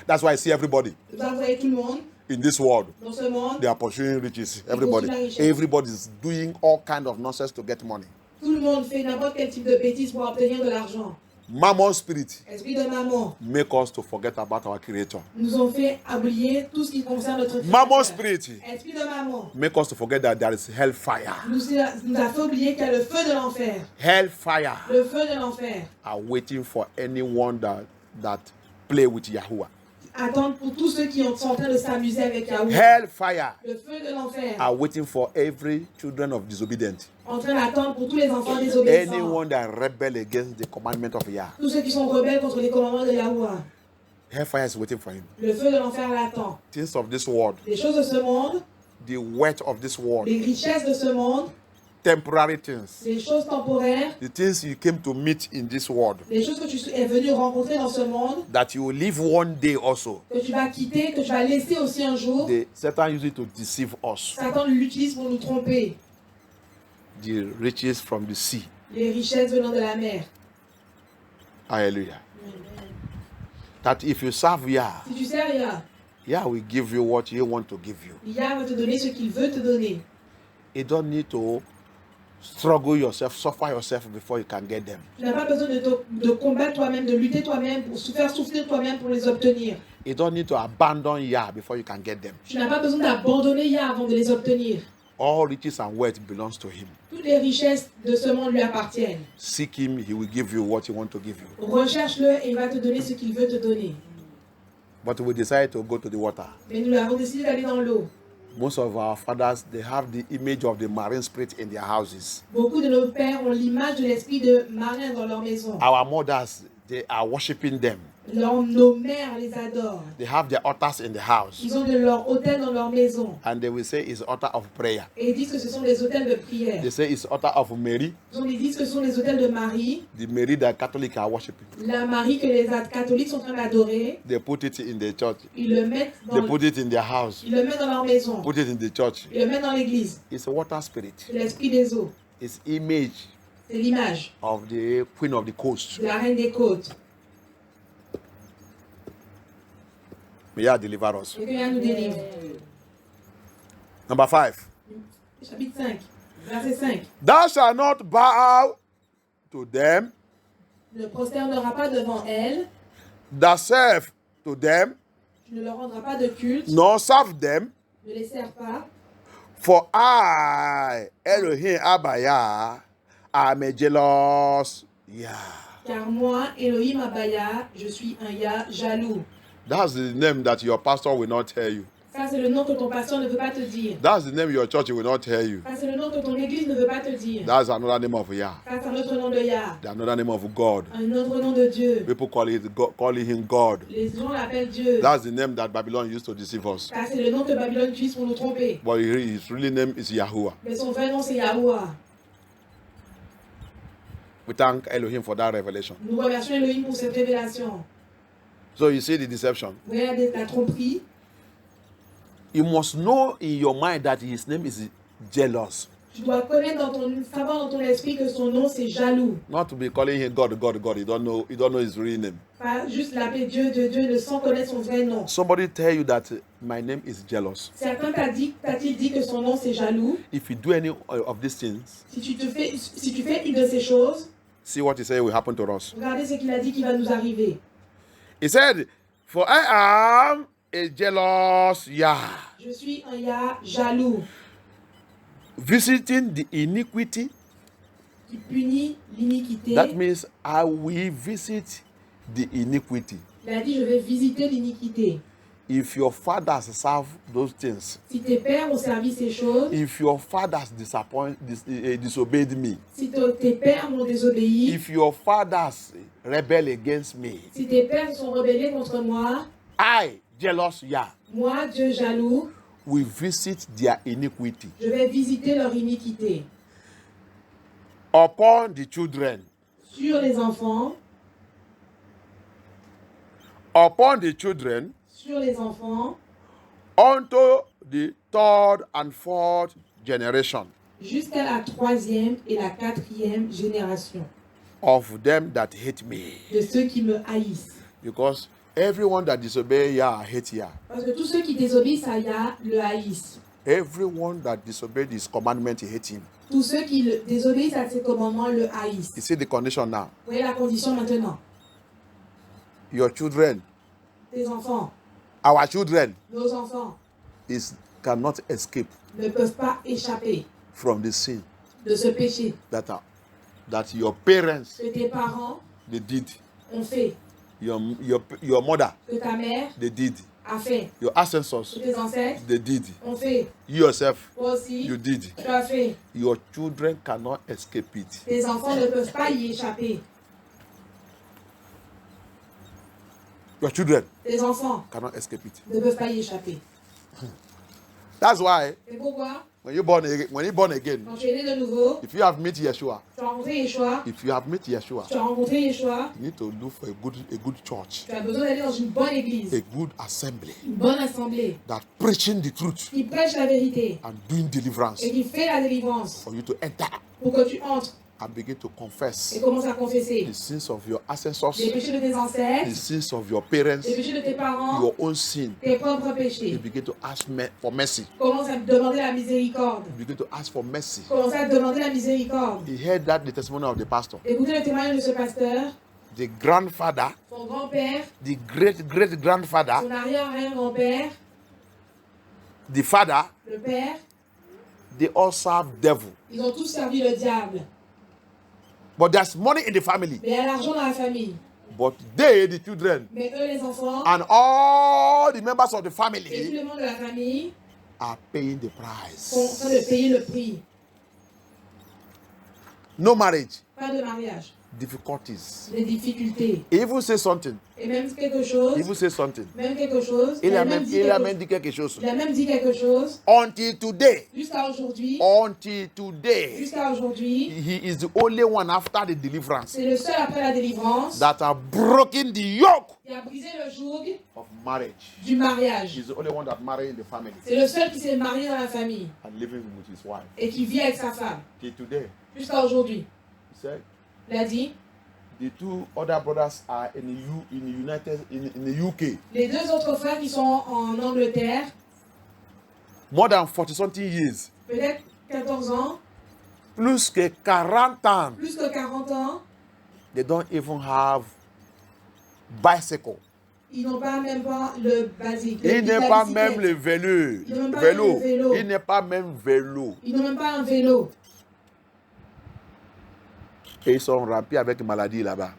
That's why I see everybody Vous voyez tout le monde in this world. dans ce monde, They are pursuing riches. Everybody is doing all kind of nonsense to get money. tout le monde fait n'importe quel type de bêtise pour obtenir de l'argent. Mammon spirit Esprit de maman make us to forget about our creator. nous ont fait oublier tout ce qui concerne notre Mammon Créateur. spirit Esprit de maman make us to forget that there is hellfire. nous a fait oublier qu'il y a le feu de l'enfer. Hellfire Le feu de l'enfer. are waiting for anyone that play with Yahuwah. Attendre pour tous ceux qui sont en train de s'amuser avec Yahweh. Hellfire Le feu de l'enfer. are waiting for every children of disobedient. En train d'attendre pour tous les enfants désobéissants. Anyone that rebel against the commandment of Yah. Tous ceux qui sont rebelles contre les commandements de Yahweh. Hellfire is waiting for him. Le feu de l'enfer l'attend. Things of this world, Les choses de ce monde, the wealth of this world, les richesses de ce monde, temporary things, les choses temporaires, the things you came to meet in this world, les choses que tu es venu rencontrer dans ce monde, that you will live one day also. que tu vas quitter, que tu vas laisser aussi un jour. Satan uses it to deceive us. Satan l'utilise pour nous tromper. The riches from the sea. Les richesses venant de la mer. Hallelujah. That if you serve Yah, Si tu sers Yah, Yah will give you what He want to give you. Yah va te donner ce qu'il veut te donner. You don't need to struggle yourself, suffer yourself before you can get them. Tu n'as pas besoin de combattre toi-même, de lutter toi-même, pour se faire souffrir toi-même pour les obtenir. You don't need to abandon Yah before you can get them. Tu n'as pas besoin d'abandonner Yah avant de les obtenir. All riches and wealth belongs to Him. Toutes les richesses de ce monde lui appartiennent. Seek Him, He will give you what He want to give you. Recherche-le et il va te donner ce qu'il veut te donner. But we decided to go to the water. Mais nous avons décidé d'aller dans l'eau. Most of our fathers, they have the image of the marine spirit in their houses. Beaucoup de nos pères ont l'image de l'esprit de marin dans leur maison. Our mothers, they are worshiping them. Nos mères les adorent. They have their altars in the house. Ils ont de leur hôtel dans leur maison. And they will say it's altar of prayer. Et ils disent que ce sont des hôtels de prière. They say it's altar of Mary, Ils disent que ce sont des hôtels de Marie. the Mary that Catholics are worshiping. La Marie que les catholiques sont en train d'adorer. They put it in the church. Ils le mettent They put it in their house. ils le mettent dans leur maison. Put it in the church. Ils le mettent dans l'église. It's a water spirit. C'est l'esprit des eaux. It's image C'est l'image of the queen of the coast. de la reine des côtes. May Yah deliver us. Et que Yah nous délivre. Number 5. Chapitre 5, verset 5. Thou shalt not bow to them Ne prosternera pas devant elle. that serve to them, Tu ne leur rendras pas de culte. nor serve them. Ne les sers pas. For I, Elohim Abaya, am a jealous Yah. Car moi, Elohim Abaya, je suis un Yah jaloux. That's the name that your pastor will not tell you. Ça, c'est le nom que ton pasteur ne veut pas te dire. That's the name your church will not tell you. Ça, c'est le nom que ton église ne veut pas te dire. That's another name of Yah. Ça, c'est un autre nom de Yah. Another name of God. Un autre nom de Dieu. People call him God. Les gens l'appellent Dieu. That's the name that Babylon used to deceive us. Ça, c'est le nom que Babylone utilise pour nous tromper. But his real name is Yahuwah. Mais son vrai nom, c'est Yahuwah. We thank Elohim for that revelation. Nous remercions Elohim pour cette révélation. So you see the deception. Regardez la tromperie. You must know in your mind that his name is jealous. Tu dois connaître savoir dans ton esprit que son nom c'est jaloux. Not to be calling him God, God, God. You don't know his real name. Pas juste l'appeler Dieu, Dieu, Dieu, sans connaître son vrai nom. Somebody tell you that my name is jealous. Certains t'a-t-il dit que son nom c'est jaloux. If you do any of these things, Si tu fais une de ces choses, see what he said will happen to us. regardez ce qu'il a dit qui va nous arriver. He said, "For I am a jealous Yah, Je suis un Yah jaloux visiting the iniquity." qui punit l'iniquité. That means I will visit the iniquity. Il a dit je vais visiter l'iniquité. If your fathers serve those things, Si tes pères ont servi ces choses, if your fathers disobeyed me, si tes pères m'ont désobéi, if your fathers rebel against me, si tes pères sont rebellés contre moi, I, jealous Yah, moi, Dieu jaloux, will visit their iniquity je vais visiter leur iniquité upon the children, sur les enfants, sur les enfants, unto the third and fourth generation jusqu'à la 3e et la 4e génération of them that hate me. de ceux qui me haïssent. Because everyone that disobey Yah hate Yah. Parce que tous ceux qui désobéissent à Yah le haïssent. Everyone that disobeyed his commandment hate him. Tous ceux qui désobéissent à ses commandements le haïssent. You see the condition now. Vous voyez la condition maintenant. Your children, Tes enfants, our children, nos enfants cannot escape ne peuvent pas échapper from the sin de ce péché that your parents que tes parents they did, ont fait, your mother que ta mère they did, a fait, your ancestors que tes ancêtres they did, ont fait, you yourself toi aussi, you did. tu as fait. Your children cannot escape it. Tes enfants ne peuvent pas y échapper. Your children Tes enfants cannot escape it. ne peuvent pas y échapper. That's why C'est pourquoi, when you're born again, quand tu es né de nouveau, if you have met Yeshua, tu as rencontré Yeshua, if you have met Yeshua, tu as rencontré Yeshua, you need to look for a good church, tu as besoin d'aller dans une bonne église, a good assembly une bonne assemblée, that preaching the truth qui prêche la vérité and doing deliverance et qui fait la délivrance for you to enter pour que tu entres and begin to confess et commences à confesser the sins of your les ancestors, péchés de tes the ancêtres, sins of your parents, les péchés de tes parents, your own sin. tes propres You péchés. begin to ask for mercy. Commence à demander la miséricorde. You begin to ask for mercy. Commence à demander la miséricorde. He heard that the testimony of the pastor. Écoutez le témoignage de ce pasteur, The grandfather, son grand-père, the great grandfather, son arrière-grand-père, the father, le père, they all serve devil. ils ont tous servi le diable. But there's money in the family. Mais il y a l'argent dans la famille. But they, the children, Mais eux, les enfants, and all the members of the et tout family le monde de la famille are paying the sont en train de price. payer le prix. No marriage, Pas de mariage. difficulties. Des difficultés. Even say something. Et même quelque chose, Even say something. même quelque chose, Il a même même dit il a quelque même dit quelque chose. il a même dit quelque chose Until today, jusqu'à aujourd'hui. Jusqu'à aujourd'hui, he is the only one after the deliverance c'est le seul après la délivrance that have broken the yoke qui a brisé le joug of marriage. du mariage. He's the only one that married in the family C'est le seul qui s'est marié dans la famille and living with his wife. et qui vit avec sa femme. Till today, Jusqu'à aujourd'hui. he said, Il a dit, the two other brothers are in the UK. les deux autres frères qui sont en Angleterre, More than 40 something years. peut-être 14 ans, Plus que 40 ans. plus que 40 ans, They don't even have bicycle. ils n'ont pas même pas le basique. Il n'est la pas bicyclette. même le vélo. Ils n'ont même pas même le vélo. Il n'est pas même vélo. Ils n'ont même pas un vélo. Et ils sont remplis avec maladie là-bas.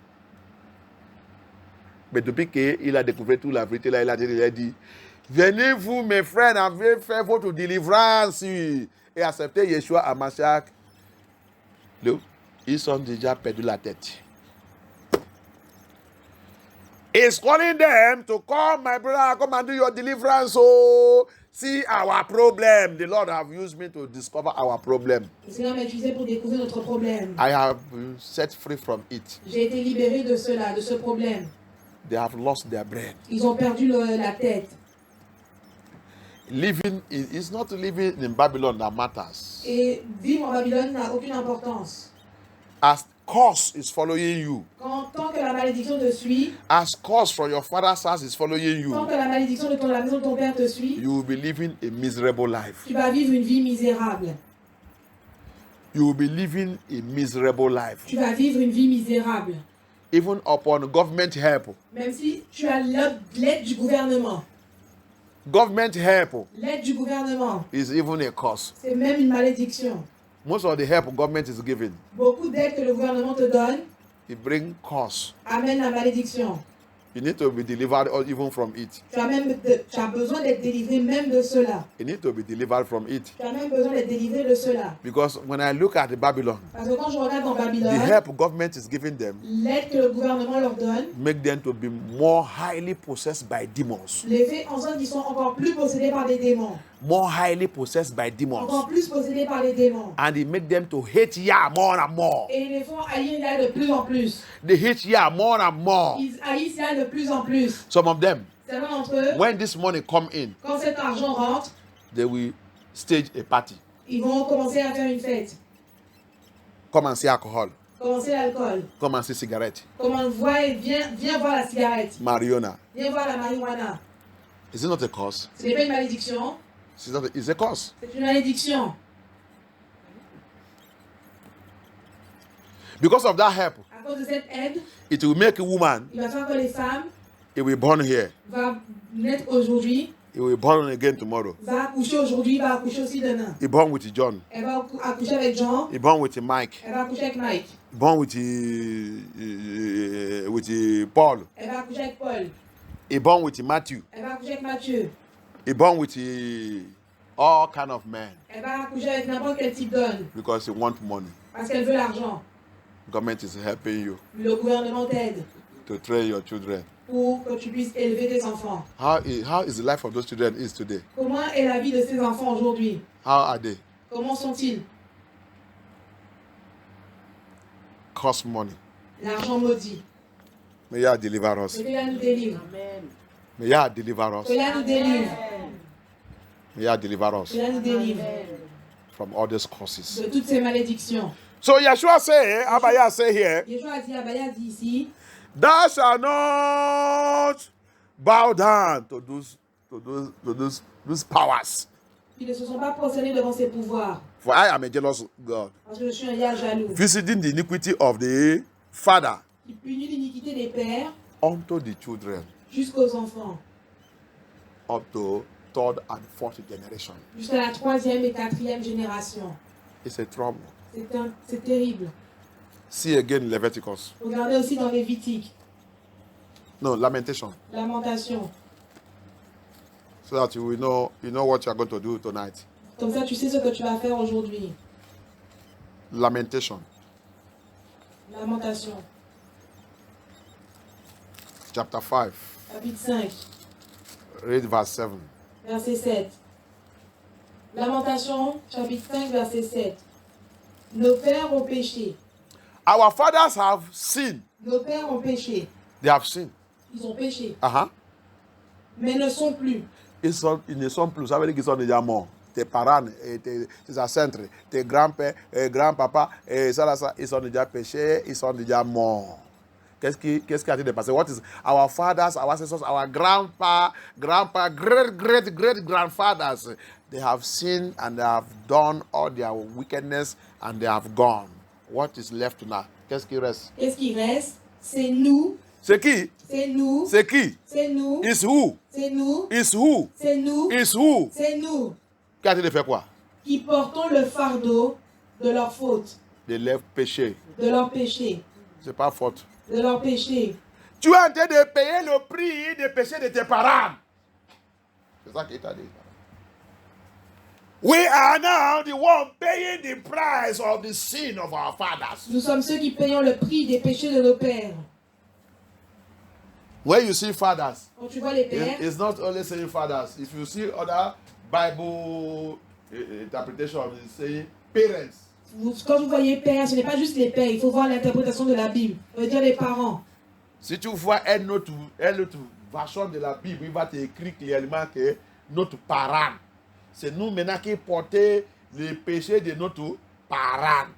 Mais depuis qu'il a découvert toute la vérité, là, il a dit, venez vous mes frères, avez fait votre délivrance et acceptez Yeshua à Mashiach. Ils ont déjà perdu la tête. He's calling them to come, my brother, come and do your deliverance. Oh, see our problem. The Lord have used me to discover our problem. Le Seigneur m'a utilisé pour découvrir notre problème. I have been set free from it. J'ai été libéré de cela, de ce problème. They have lost their brain. Ils ont perdu la tête. Living is not living in Babylon that matters. Et vivre en Babylone n'a aucune importance. As curse is following you, Tant que la malédiction te suit, as curse from your father's house is following tant you, que la malédiction de la maison de ton père te suit, you will be living a miserable life. tu vas vivre une vie misérable. You will be living a miserable life. Tu vas vivre une vie misérable. Even upon government help. Même si tu as l'aide du gouvernement. Government help L'aide du gouvernement, is even a curse. c'est même une malédiction. Most of the help government is giving, Beaucoup d'aides que le gouvernement te donne it brings curse. amènent la malédiction. You need to be delivered even from it. Tu as besoin d'être délivré même de cela. You need to be delivered from it. Tu as même besoin d'être délivré de cela. Because when I look at the Babylon, Parce que quand je regarde dans the Babylone, help government is giving them l'aide que le gouvernement leur donne, make them to be more highly possessed by demons. les fait en sorte qu'ils sont encore plus possédés par des démons. More highly possessed by Encore demons. plus possédés par des démons. And it make them to hate Yah more and more. Et ils les font haïr Yah de plus en plus. They hate Yah more and more. Ils haïssent Yah de plus en plus. Some of them, Certains d'entre eux, when this money come in, quand cet argent rentre, they will stage a party. ils vont commencer à faire une fête. Come and see alcohol. Commencer l'alcool. Come and see cigarette. Comment viens voir la cigarette. Marijuana. Viens voir la marijuana. Is it not a curse? Ce n'est pas une malédiction, It's a curse. c'est une malédiction. Because of that help, À cause de cette aide, it will make a woman, il va faire que les femmes it will born here. vont naître aujourd'hui, It will born again tomorrow. va accoucher aujourd'hui, va accoucher aussi demain. It born with John. Elle va accoucher avec Jean, It born with Mike. elle va accoucher avec Mike, Born with Paul. elle va accoucher avec Paul, It born with Matthew. elle va accoucher avec Matthieu, It born with all kind of men elle va accoucher avec n'importe quel type d'homme because he want money. parce qu'elle veut l'argent. Government is helping you Le gouvernement t'aide to train your children. pour que tu puisses élever tes enfants. How is the life of those children is today? Comment est la vie de ces enfants aujourd'hui? How are they? Comment sont-ils? Cost money. L'argent maudit. May Yah deliver us. Que Yah nous délivre. May Yah deliver us. Que Yah nous délivre. May Yah deliver us Que Yah nous délivre from all these curses. de toutes ces malédictions. So Yeshua say, Abaya say here, Yeshua a dit, Abaya dit ici, thou shalt not bow down to those powers. ils ne se sont pas prosternés devant ses pouvoirs. For I am a jealous God, Parce que je suis un Yah jaloux visiting the iniquity of the father qui punit l'iniquité des pères unto the children, jusqu'aux enfants, up to third and fourth generation. jusqu'à la 3e et 4e génération. It's a trouble. C'est terrible. See again Leviticus. Regardez aussi dans Lévitique, No, Lamentation. Lamentation. So that you will know what you are going to do tonight. Comme ça, tu sais ce que tu vas faire aujourd'hui. Lamentation, Lamentation, chapter 5. chapitre 5, Read verse 7. verset 7. Lamentation, chapitre 5, verset 7. Nos pères ont péché. Our fathers have sinned. Nos pères ont péché. They have sinned. Ils ont péché, mais ne sont plus. Ils ne sont plus. Ça veut dire qu'ils sont déjà morts. Tes parents, tes ancêtres, tes grands-pères, grands-papas, ça, ils sont déjà péchés, ils sont déjà morts. Qu'est-ce qui a été dépassé? What is our fathers, our ancestors, our grandpa, great-grandfathers? They have sinned and they have done all their wickedness and they have gone. What is left now? Qu'est-ce qui reste? Qu'est-ce qui reste? C'est nous. C'est qui? C'est nous. C'est qui? C'est nous. Is who? C'est nous. Is who? C'est nous. Is who? C'est nous Qui a été de faire quoi? qui portons le fardeau de leur faute, De leurs péchés. de leur péché, C'est pas faute. de leur péché. Tu es en train de payer le prix des péchés de tes parents. C'est ça qu'il t'a dit. We are now the one paying the price of the sin of our fathers. Nous sommes ceux qui payons le prix des péchés de nos pères. When you see fathers, Quand tu vois les pères, it's not only saying fathers. If you see other Bible interpretation, it's saying parents. quand vous voyez père, ce n'est pas juste les pères, il faut voir l'interprétation de la Bible. Ça veut dire les parents. Si tu vois une autre version de la Bible, il va t'écrire clairement que notre parent. C'est nous maintenant qui portons les péchés de notre parent.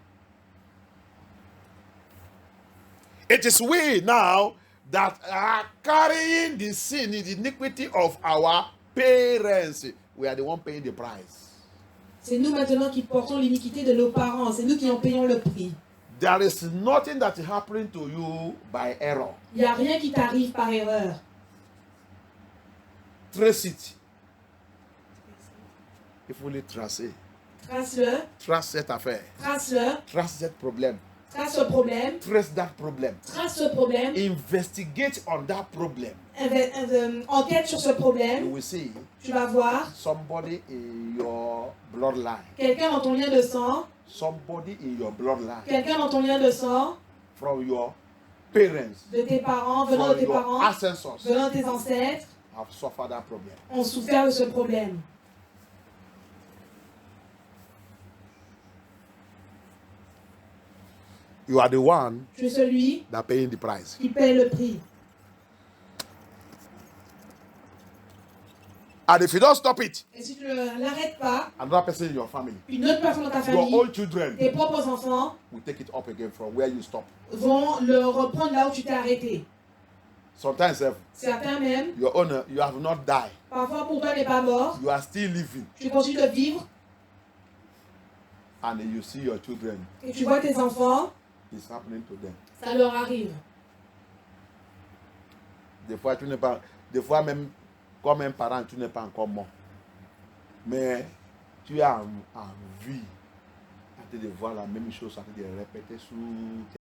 It is we now that are carrying the sin, the iniquity of our parents. We are the one paying the price. C'est nous maintenant qui portons l'iniquité de nos parents. C'est nous qui en payons le prix. There is nothing that is happening to you by error. Il n'y a rien qui t'arrive par erreur. Trace it. Il faut le tracer. Trace-le. Trace cette affaire. Trace-le. Trace ce problème. Trace ce problème. Trace that problem. Trace ce problème. Investigate on that problem. Enquête sur ce You problème. will see Tu vas voir somebody in your bloodline. quelqu'un dans ton lien de sang. Somebody in your bloodline. Quelqu'un dans ton lien de sang. From your parents. De tes parents, venant de From tes your parents. ancestors. Venant de tes ancêtres. Have suffered that problem. Ont souffert de ce problème. You are the one Tu es celui that paying the price. qui paie le prix. And if you don't stop it, Et si tu ne l'arrêtes pas, another person in your family, une autre personne dans ta your famille, own children, tes propres enfants, will take it up again from where you stop. vont le reprendre là où tu t'es arrêté. Sometimes Certains même, your owner, you have not died. parfois pour toi n'est pas mort, You are still living. tu continues de vivre And you see your children, et tu vois tes enfants, it's happening to them. ça leur arrive. Des fois, tu n'es pas, des fois même, comme un parent, tu n'es pas encore mort. Mais tu as envie de voir la même chose, de répéter sous